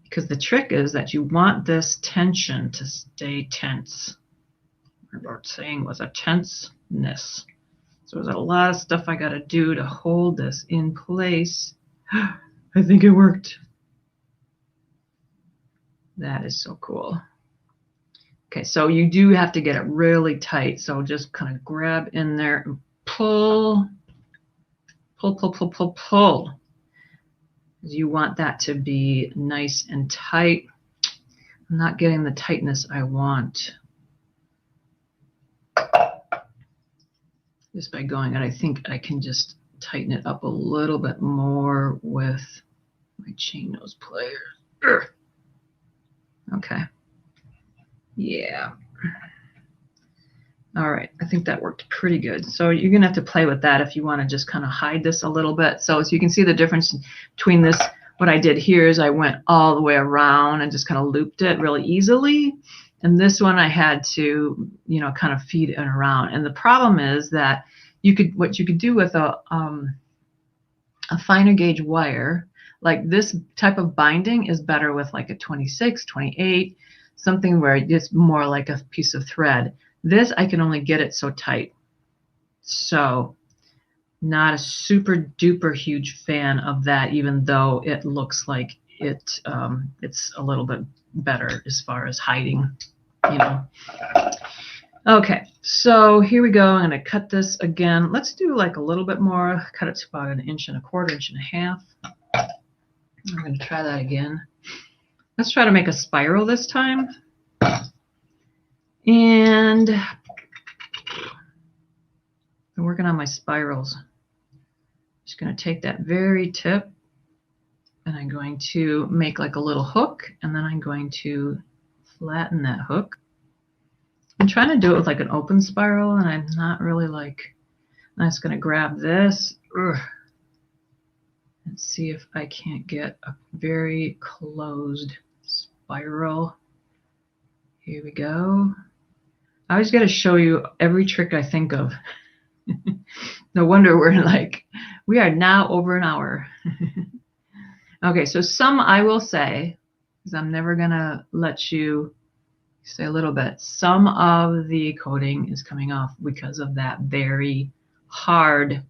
Because the trick is that you want this tension to stay tense. What I was saying was a tenseness. So there's a lot of stuff I got to do to hold this in place. I think it worked. That is so cool. Okay, so you do have to get it really tight. So just kind of grab in there and pull, pull, pull, pull, pull, pull. You want that to be nice and tight. I'm not getting the tightness I want just by going, and I think I can just tighten it up a little bit more with my chain nose pliers. Okay. Yeah. All right, I think that worked pretty good. So you're gonna have to play with that if you want to just kind of hide this a little bit. So as you can see, the difference between this, what I did here is I went all the way around and just kind of looped it really easily. And this one I had to, you know, kind of feed it around. And the problem is that what you could do with a finer gauge wire, like this type of binding is better with like a 26, 28, something where it's more like a piece of thread. This, I can only get it so tight. So not a super duper huge fan of that, even though it looks like it's a little bit better as far as hiding, you know. Okay, so here we go. I'm going to cut this again. Let's do like a little bit more. Cut it to about 1.25 inches, 1.5 inches. I'm going to try that again. Let's try to make a spiral this time. And I'm working on my spirals. Just going to take that very tip and I'm going to make like a little hook, and then I'm going to flatten that hook. I'm trying to do it with like an open spiral, and I'm not really like, I'm just going to grab this and see if I can't get a very closed spiral. Here we go. I always got to show you every trick I think of. No wonder we are now over an hour. Okay, so some I will say, because I'm never going to let you say a little bit, some of the coating is coming off because of that very hard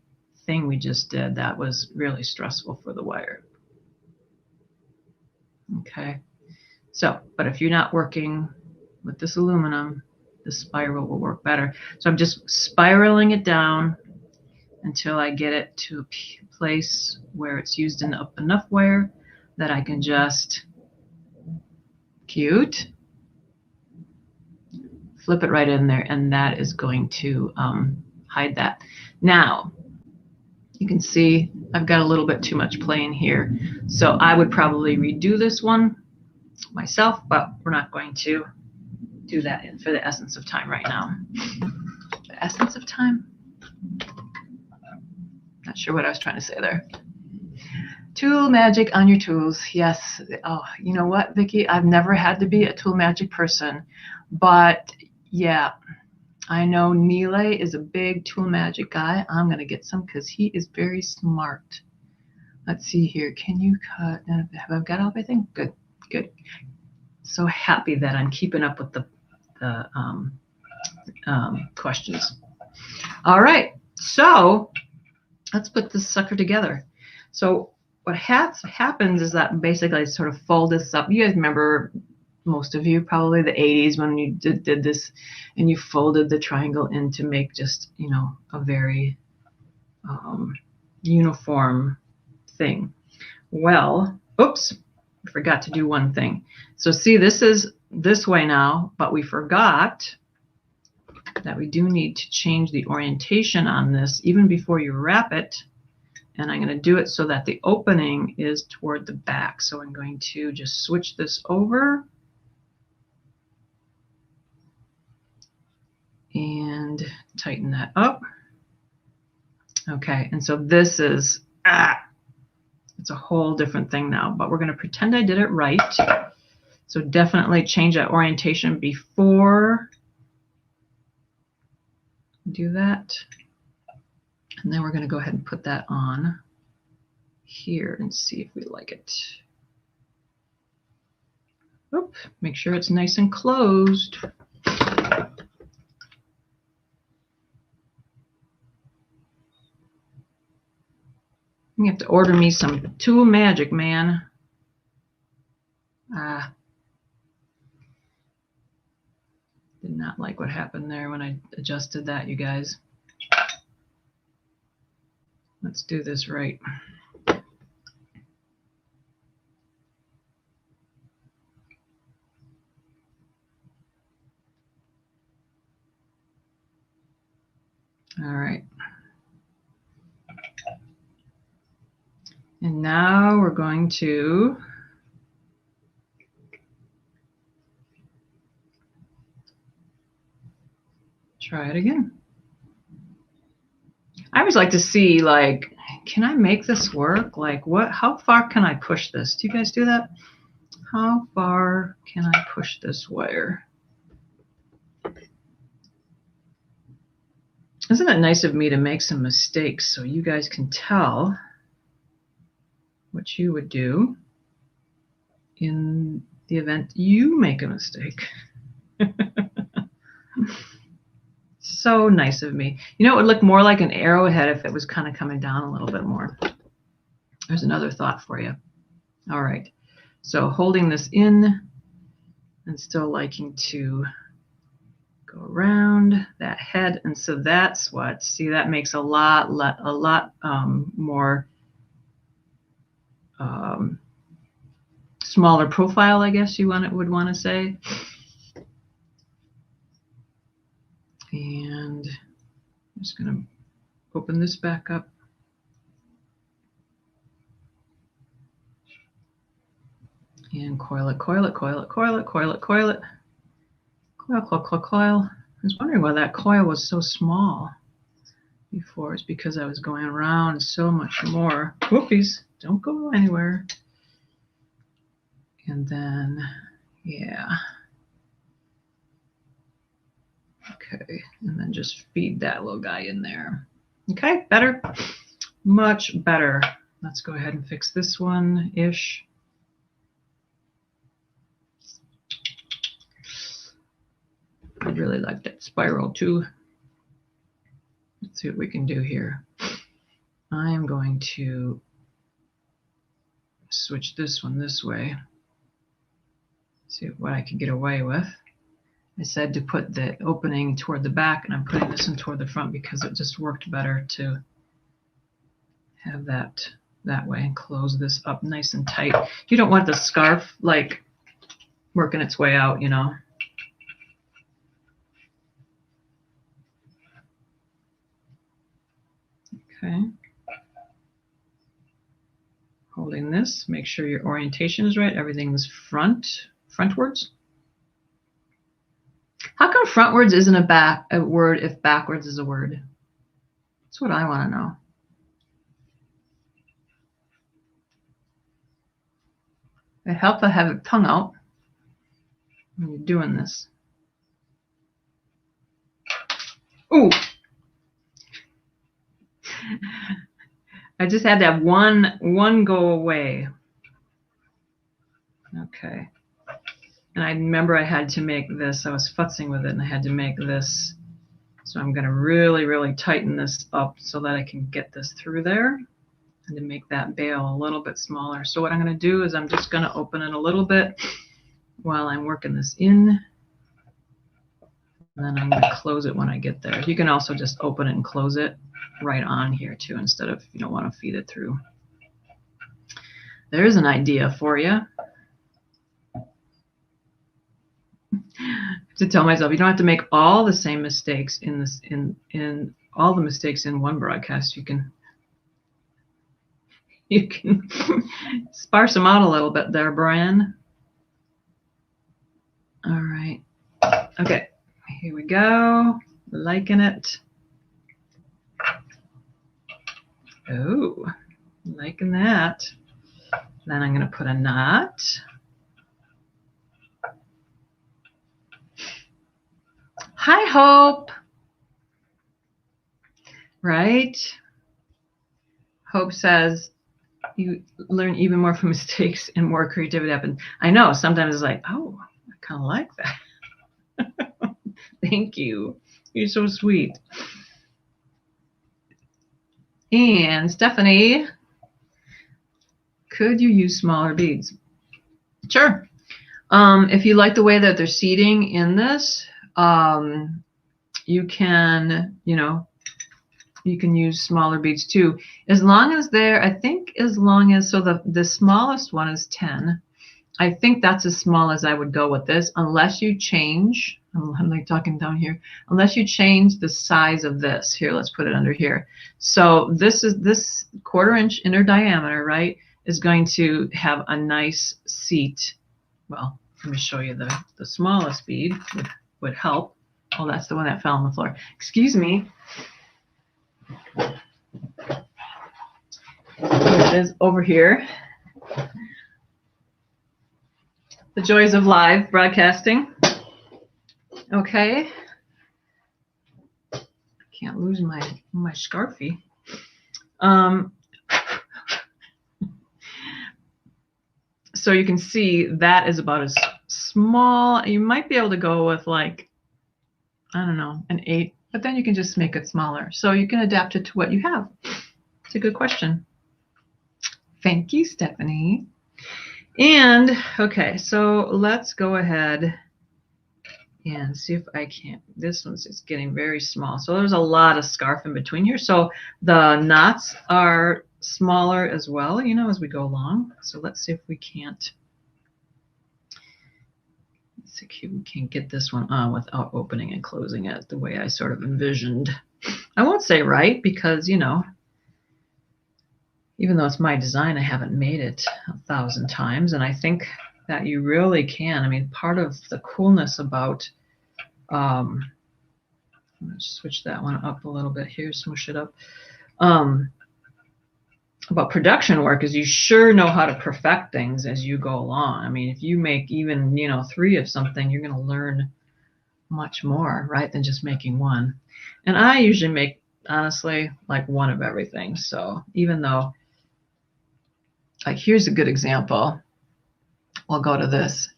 thing we just did. That was really stressful for the wire. Okay, so, but if you're not working with this aluminum, the spiral will work better. So I'm just spiraling it down until I get it to a place where it's used enough wire that I can just flip it right in there, and that is going to hide that. Now, you can see I've got a little bit too much playing here, so I would probably redo this one myself, but we're not going to do that for the essence of time right now. The essence of time? Not sure what I was trying to say there. Tool magic on your tools. Yes. Oh, you know what, Vicki? I've never had to be a tool magic person, but yeah, I know Nealay is a big tool magic guy. I'm going to get some because he is very smart. Let's see here. Can you cut? Have I got all my thing? Good, good. So happy that I'm keeping up with the questions. All right, so let's put this sucker together. So what happens is that basically I sort of fold this up. You guys remember, most of you probably, the 80s when you did this and you folded the triangle in to make just, you know, a very uniform thing. Well, oops, I forgot to do one thing. So see, this is this way now, but we forgot that we do need to change the orientation on this even before you wrap it. And I'm going to do it so that the opening is toward the back. So I'm going to just switch this over and tighten that up. Okay, and so this is, it's a whole different thing now, but we're going to pretend I did it right. So definitely change that orientation before do that. And then we're going to go ahead and put that on here and see if we like it. Oop, make sure it's nice and closed. You have to order me some tool magic, man. Did not like what happened there when I adjusted that, you guys. Let's do this right. All right. And now we're going to try it again. I always like to see, like, can I make this work? Like, how far can I push this? Do you guys do that? How far can I push this wire? Isn't it nice of me to make some mistakes so you guys can tell what you would do in the event you make a mistake? So nice of me. You know, it would look more like an arrowhead if it was kind of coming down a little bit more. There's another thought for you. All right. So holding this in and still liking to go around that head. And so that's what, see, that makes a lot more smaller profile, I guess you would want to say. And I'm just going to open this back up. And coil it, coil it, coil it, coil it, coil it, coil it. Coil, coil, coil, coil. I was wondering why that coil was so small before. It's because I was going around so much more. Whoopies, don't go anywhere. And then, yeah. Okay, and then just feed that little guy in there. Okay, better? Much better. Let's go ahead and fix this one-ish. I really like that spiral too. Let's see what we can do here. I am going to switch this one this way. See what I can get away with. I said to put the opening toward the back, and I'm putting this in toward the front because it just worked better to have that way and close this up nice and tight. You don't want the scarf like working its way out, you know. Okay. Holding this, make sure your orientation is right. Everything is frontwards. How come frontwards isn't a word if backwards is a word? That's what I want to know. It helps to have it tongue out when you're doing this. Ooh. I just had to have one go away. Okay. And I remember I had to make this. I was futzing with it, and I had to make this. So I'm going to really, really tighten this up so that I can get this through there, and to make that bail a little bit smaller. So what I'm going to do is I'm just going to open it a little bit while I'm working this in. And then I'm going to close it when I get there. You can also just open it and close it right on here too, instead of, you don't want to feed it through. There's an idea for you. To tell myself, you don't have to make all the same mistakes in all the mistakes in one broadcast. You can sparse them out a little bit there, Brian. All right. Okay, here we go. Liking it. Oh, liking that. Then I'm going to put a knot. Hi, Hope. Right? Hope says you learn even more from mistakes and more creativity happens. I know, sometimes it's like, oh, I kind of like that. Thank you. You're so sweet. And Stephanie, could you use smaller beads? Sure. If you like the way that they're seating in this, you can, you can use smaller beads too, as long as they're, I think as long as, so the smallest one is 10. I think that's as small as I would go with this, unless you change, I'm like talking down here, unless you change the size of this. Here, let's put it under here. So this 1/4 inch inner diameter, right, is going to have a nice seat. Well, let me show you the smallest bead would help. Oh, that's the one that fell on the floor. Excuse me. Here it is over here. The joys of live broadcasting. Okay. I can't lose my scarfie. So you can see that is about as small. You might be able to go with like, I don't know, an 8, but then you can just make it smaller. So you can adapt it to what you have. It's a good question. Thank you, Stephanie. And okay, so let's go ahead and see if I can. This one's just getting very small. So there's a lot of scarf in between here. So the knots are smaller as well, you know, as we go along. So let's see if we can't. Let's see if we can get this one on without opening and closing it the way I sort of envisioned. I won't say right because, you know, even though it's my design, I haven't made it 1,000 times. And I think that you really can. I mean, part of the coolness about, I'm going to switch that one up a little bit here, smoosh it up. About production work is you sure know how to perfect things as you go along. I mean, if you make even, you know, 3 of something, you're going to learn much more, right, than just making 1. And I usually make, honestly, like 1 of everything. So even though, like, here's a good example. We'll go to this.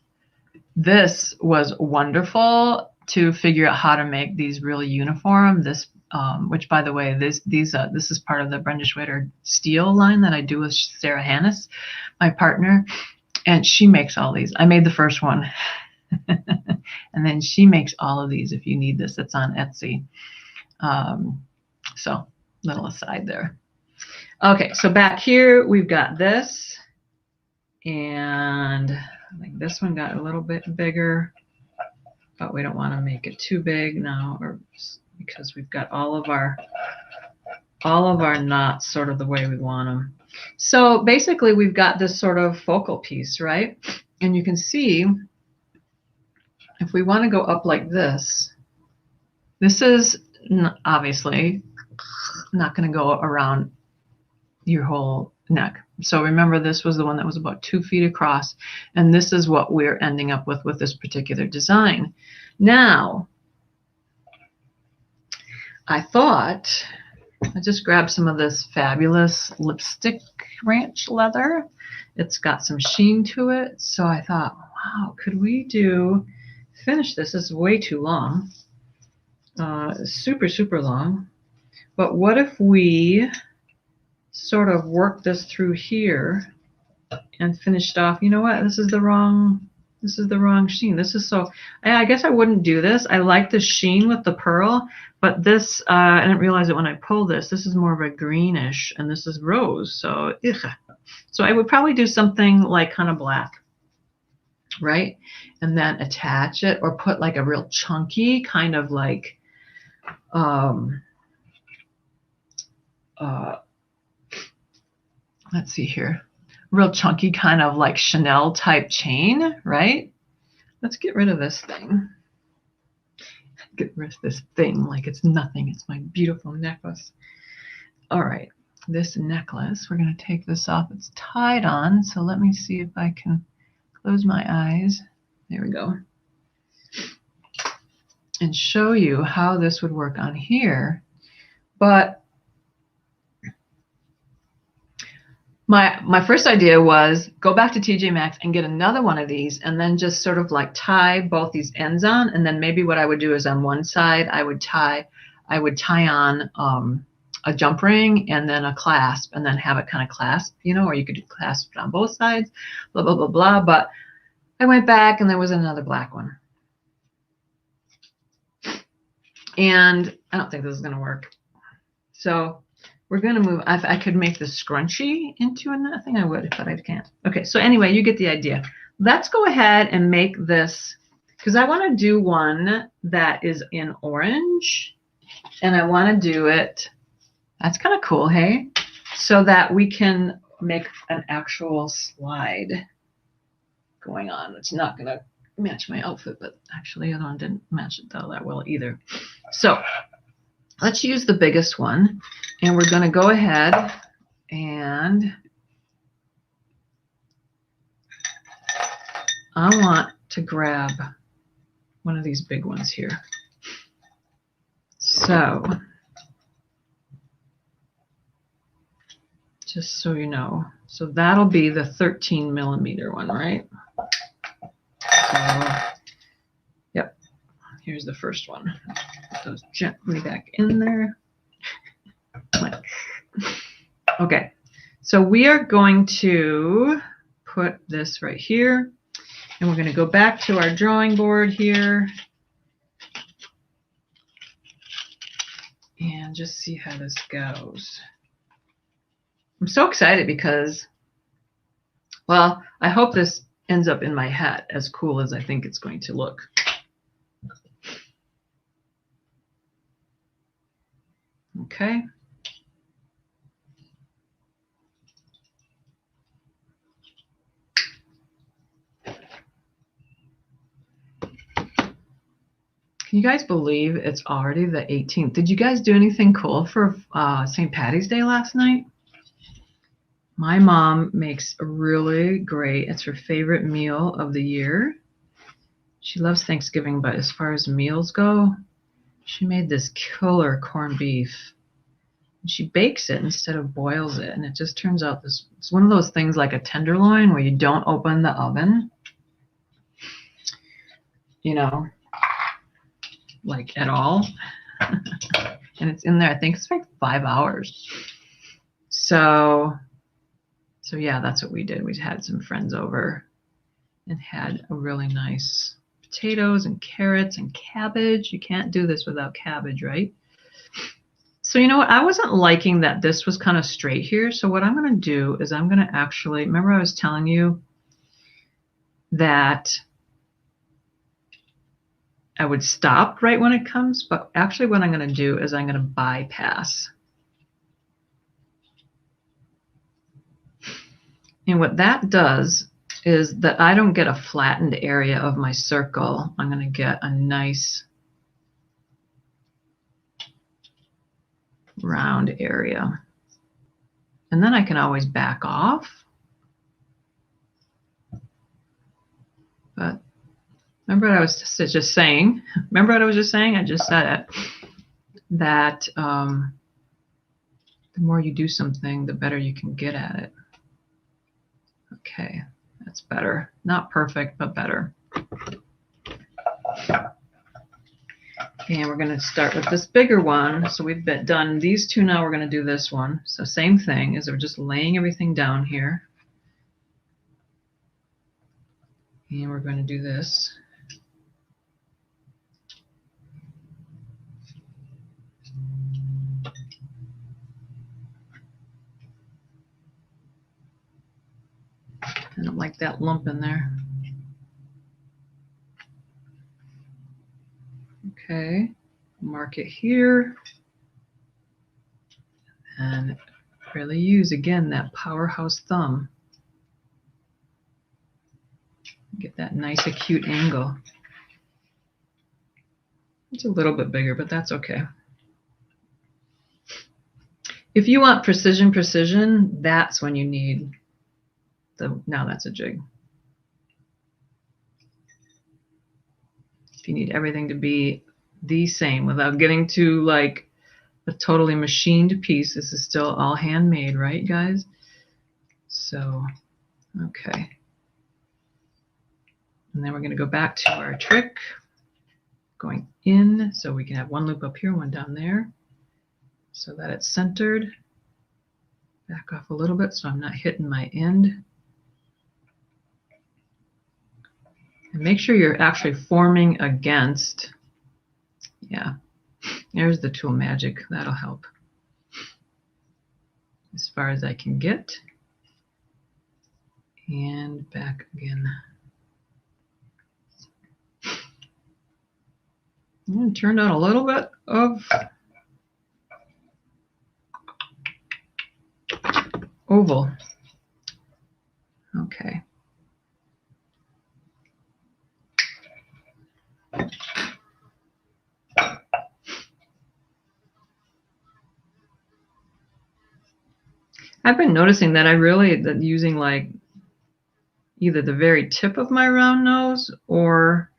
This was wonderful to figure out how to make these really uniform. This, which, by the way, this is part of the Brenda Schwader steel line that I do with Sarah Hannes, my partner, and she makes all these. I made the first one, and then she makes all of these. If you need this, it's on Etsy. So, little aside there. Okay, so back here we've got this, and I think this one got a little bit bigger, but we don't want to make it too big now, or because we've got all of our knots sort of the way we want them. So basically we've got this sort of focal piece, right? And you can see if we want to go up like this, this is obviously not going to go around your whole neck. So remember, this was the one that was about 2 feet across, and this is what we're ending up with this particular design. Now, I thought I'd just grab some of this fabulous lipstick ranch leather. It's got some sheen to it, so I thought, wow, could we finish this? This is way too long, super, super long. But what if we sort of work this through here and finished off? You know what? This is the wrong sheen. This is so, I guess I wouldn't do this. I like the sheen with the pearl, but this, I didn't realize it when I pulled this. This is more of a greenish, and this is rose. So, so I would probably do something like kind of black, right? And then attach it, or put like a real chunky kind of like, let's see here, real chunky kind of like Chanel type chain, right? Let's get rid of this thing. Get rid of this thing like it's nothing. It's my beautiful necklace. All right, this necklace, we're going to take this off. It's tied on, so let me see if I can close my eyes. There we go. And show you how this would work on here. But my first idea was go back to TJ Maxx and get another one of these, and then just sort of like tie both these ends on. And then maybe what I would do is on one side I would tie on a jump ring and then a clasp, and then have it kind of clasp, you know, or you could do clasp on both sides, blah, blah, blah, blah. But I went back and there was another black one. And I don't think this is going to work. So we're going to move. I could make the scrunchie into another thing. I would, but I can't. Okay, so anyway, you get the idea. let's go ahead and make this, because I want to do one that is in orange, and I want to do it, that's kind of cool, hey? So that we can make an actual slide going on. It's not going to match my outfit, but actually the other one didn't match it that well either. So let's use the biggest one, and we're going to go ahead and I want to grab one of these big ones here. So just so you know, so that'll be the 13 millimeter one, right? So, yep, here's the first one. Put those gently back in there. Okay, so we are going to put this right here, and we're going to go back to our drawing board here and just see how this goes. I'm so excited because, well, I hope this ends up in my hat as cool as I think it's going to look. Okay. Can you guys believe it's already the 18th? Did you guys do anything cool for St. Patty's Day last night? My mom makes a really great, it's her favorite meal of the year. She loves Thanksgiving, but as far as meals go, she made this killer corned beef. She bakes it instead of boils it, and it just turns out this, it's one of those things like a tenderloin where you don't open the oven, you know, like at all. And it's in there, I think it's like 5 hours. So yeah, that's what we did. We had some friends over and had a really nice potatoes and carrots and cabbage. You can't do this without cabbage, right? So you know what? I wasn't liking that this was kind of straight here. So what I'm going to do is I'm going to actually, remember I was telling you that I would stop right when it comes, but actually what I'm going to do is I'm going to bypass. And what that does is that I don't get a flattened area of my circle. I'm going to get a nice round area. And then I can always back off. But remember what I was just saying? Remember what I was just saying? I just said it. That the more you do something, the better you can get at it. Okay, that's better. Not perfect, but better. And we're going to start with this bigger one. So we've done these two now. We're going to do this one. So same thing is we're just laying everything down here. And we're going to do this. I don't like that lump in there. Okay, mark it here. And really use, again, that powerhouse thumb. Get that nice acute angle. It's a little bit bigger, but that's okay. If you want precision, that's when you need now that's a jig. If you need everything to be the same without getting to like a totally machined piece, this is still all handmade, right, guys? So, okay. And then we're going to go back to our trick, going in, so we can have one loop up here, one down there, so that it's centered. Back off a little bit so I'm not hitting my end. And make sure you're actually forming against, yeah, there's the tool magic, that'll help. As far as I can get. And back again. And it turned out a little bit of oval. Okay. I've been noticing that using like either the very tip of my round nose or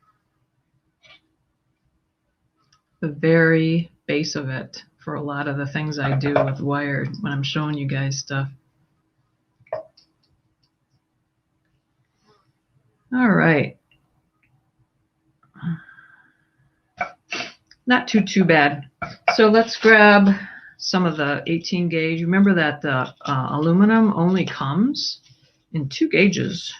the very base of it for a lot of the things I do with wired when I'm showing you guys stuff. All right. Not too bad. So let's grab some of the 18 gauge. Remember that the aluminum only comes in 2 gauges,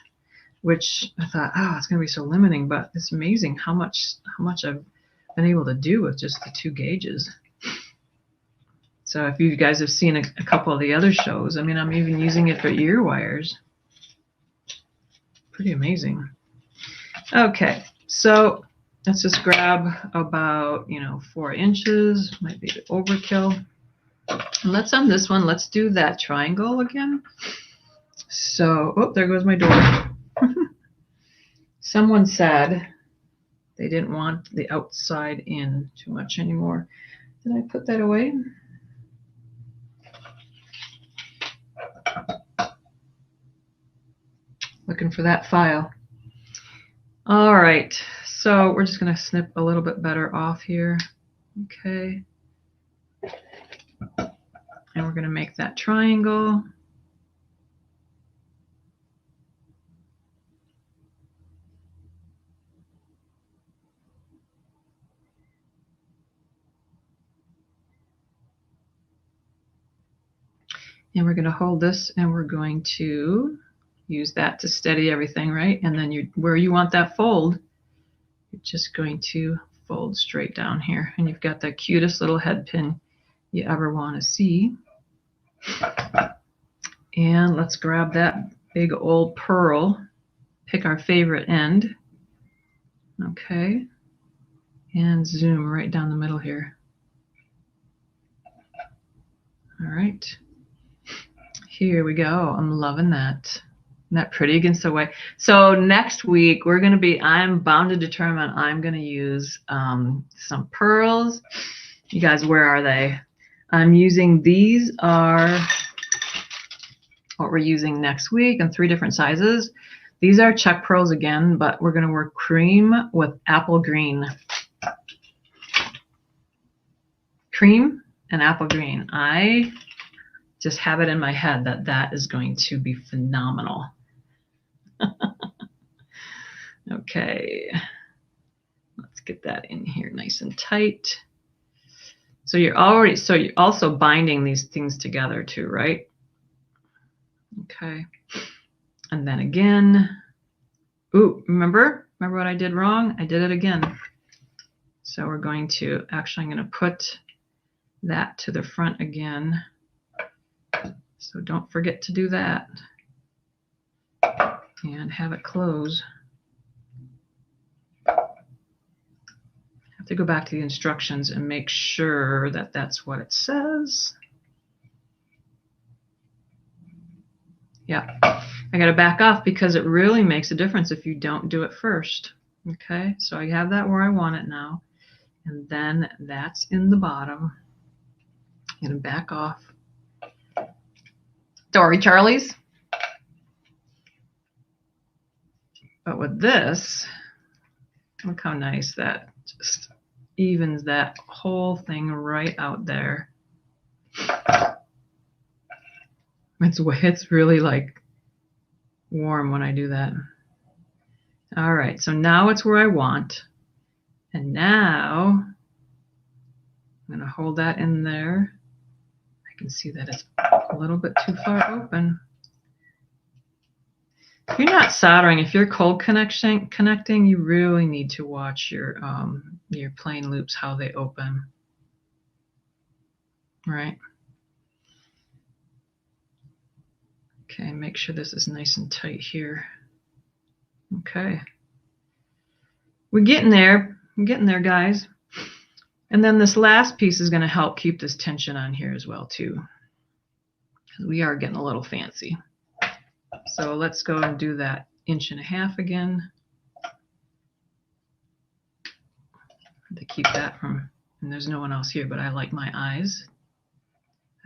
which I thought, oh, it's going to be so limiting, but it's amazing how much I've been able to do with just the 2 gauges. So if you guys have seen a couple of the other shows, I mean, I'm even using it for ear wires. Pretty amazing. Okay, so let's just grab about, 4 inches, might be overkill. And let's on this one, let's do that triangle again. So, oh, there goes my door. Someone said they didn't want the outside in too much anymore. Did I put that away? Looking for that file. All right, so we're just going to snip a little bit better off here. Okay. And we're going to make that triangle. And we're going to hold this and we're going to use that to steady everything, right? And then where you want that fold, you're just going to fold straight down here. And you've got the cutest little head pin you ever want to see. And let's grab that big old pearl, pick our favorite end. Okay. And zoom right down the middle here. All right. Here we go. I'm loving that. Isn't that pretty against the white? So next week we're going to be, I'm bound to determine I'm going to use some pearls. You guys, where are they? I'm using, these are what we're using next week in 3 different sizes. These are check pearls again, but we're going to work cream with apple green. Cream and apple green. I just have it in my head that that is going to be phenomenal. Okay, let's get that in here nice and tight. So you're also binding these things together too, right? Okay, and then again, ooh, remember what I did wrong? I did it again. So we're going to, actually I'm going to put that to the front again. So don't forget to do that. And have it close. Have to go back to the instructions and make sure that that's what it says. Yeah, I got to back off because it really makes a difference if you don't do it first. Okay, so I have that where I want it now. And then that's in the bottom. I'm going to back off. Sorry, Charlies. But with this, look how nice that just evens that whole thing right out there. It's really like warm when I do that. All right, so now it's where I want. And now I'm going to hold that in there. I can see that it's a little bit too far open. If you're not soldering, if you're cold connecting, you really need to watch your plain loops, how they open. Right? Okay, make sure this is nice and tight here. Okay. We're getting there. We're getting there, guys. And then this last piece is going to help keep this tension on here as well too, because we are getting a little fancy. So let's go and do that 1.5 inches again to keep that from, and there's no one else here, but I like my eyes.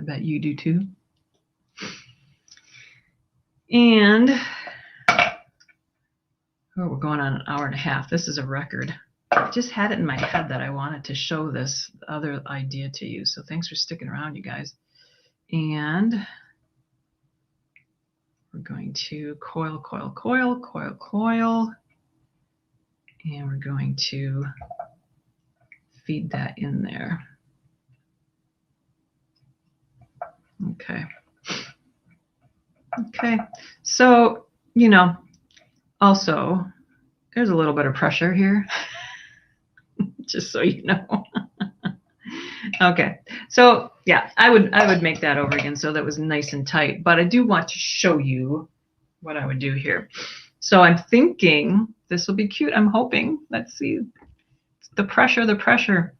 I bet you do too. And oh, we're going on 1.5 hours. This is a record. I just had it in my head that I wanted to show this other idea to you. So thanks for sticking around, you guys. And we're going to coil, coil, coil, coil, coil. And we're going to feed that in there. Okay. Okay. So, you know, also, there's a little bit of pressure here, just so you know. Okay. So, yeah, I would make that over again so that was nice and tight. But I do want to show you what I would do here. So I'm thinking this will be cute. I'm hoping. Let's see. The pressure, the pressure.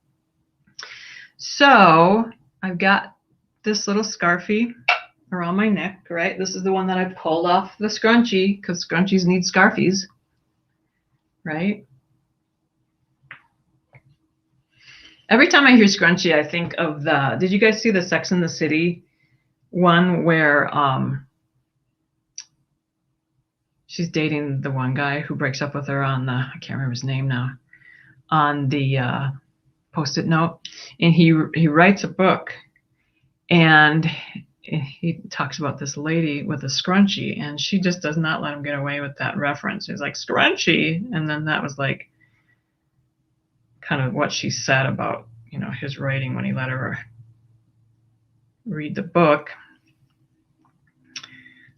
So I've got this little scarfie around my neck, right? This is the one that I pulled off the scrunchie because scrunchies need scarfies, right? Every time I hear scrunchie, I think of the, did you guys see the Sex and the City one where she's dating the one guy who breaks up with her on the, I can't remember his name now, on the Post-it note, and he writes a book, and he talks about this lady with a scrunchie, and she just does not let him get away with that reference. He's like, scrunchie, and then that was like kind of what she said about, you know, his writing when he let her read the book.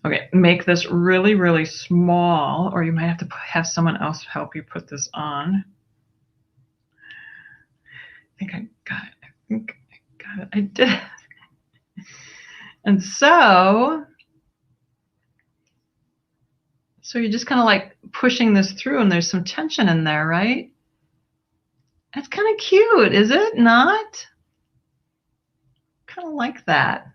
Okay, make this really, really small, or you might have to have someone else help you put this on. I think I got it. I think I got it. I did. And so you're just kind of like pushing this through, and there's some tension in there, right? That's kind of cute, is it not? Kind of like that.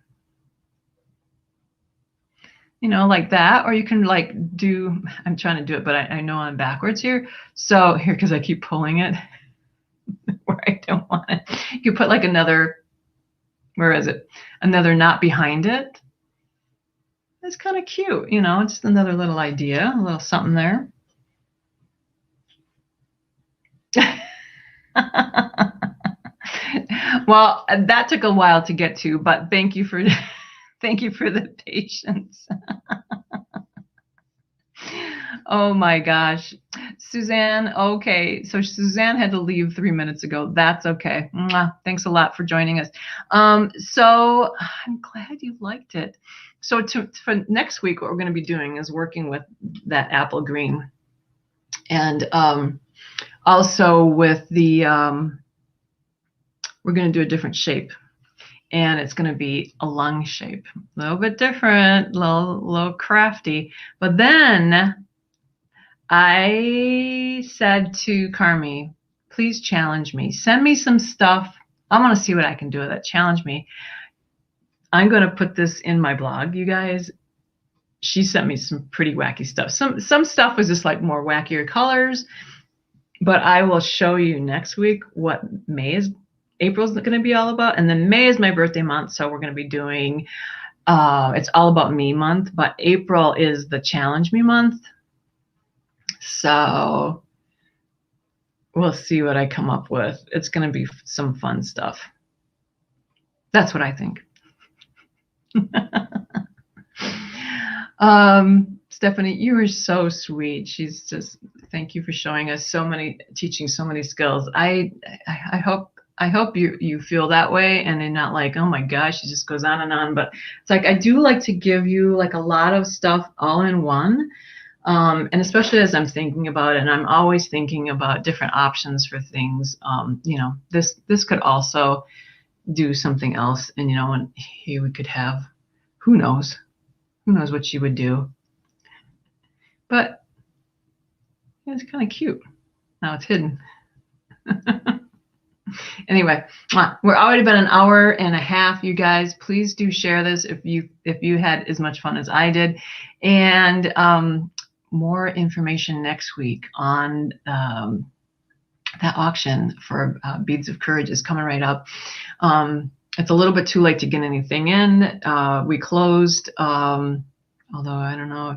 You know, like that, or you can like do, I'm trying to do it, but I know I'm backwards here. So here, because I keep pulling it where I don't want it. You put like another, where is it? Another knot behind it. It's kind of cute, you know, just another little idea, a little something there. Well, that took a while to get to, but thank you for the patience. Oh my gosh. Suzanne, okay. So Suzanne had to leave 3 minutes ago. That's okay. Mwah. Thanks a lot for joining us. So I'm glad you liked it. So for next week, what we're going to be doing is working with that apple green. And also with the, we're going to do a different shape. And it's going to be a lung shape. A little bit different, a little crafty. But then I said to Carmi, please challenge me. Send me some stuff. I want to see what I can do with it. Challenge me. I'm going to put this in my blog, you guys. She sent me some pretty wacky stuff. Some stuff was just like more wackier colors. But I will show you next week what April's going to be all about. And then May is my birthday month. So we're going to be doing, it's all about me month. But April is the challenge me month. So we'll see what I come up with. It's going to be some fun stuff. That's what I think. Stephanie, you were so sweet. She's just, thank you for showing us teaching so many skills. I hope you feel that way and they're not like, oh my gosh, she just goes on and on. But it's like, I do like to give you like a lot of stuff all in one. And especially as I'm thinking about it, and I'm always thinking about different options for things. You know, this could also do something else. And, you know, and here we could have, who knows what she would do. But it's kind of cute. Now it's hidden. Anyway, we're already been an hour and a half, you guys. Please do share this if you had as much fun as I did. And more information next week on that auction for Beads of Courage is coming right up. It's a little bit too late to get anything in. We closed, although I don't know,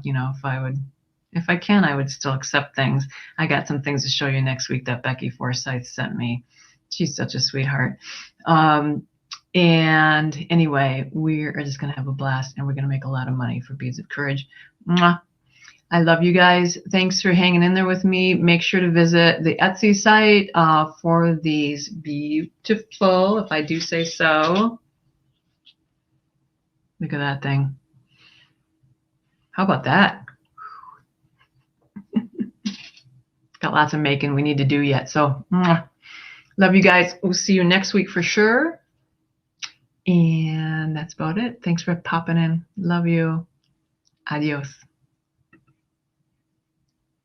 if I can, I would still accept things. I got some things to show you next week that Becky Forsyth sent me. She's such a sweetheart. And anyway, we are just going to have a blast, and we're going to make a lot of money for Beads of Courage. Mwah. I love you guys. Thanks for hanging in there with me. Make sure to visit the Etsy site for these beautiful, if I do say so. Look at that thing. How about that? Got lots of making we need to do yet. So, love you guys. We'll see you next week for sure. And that's about it. Thanks for popping in. Love you. Adios.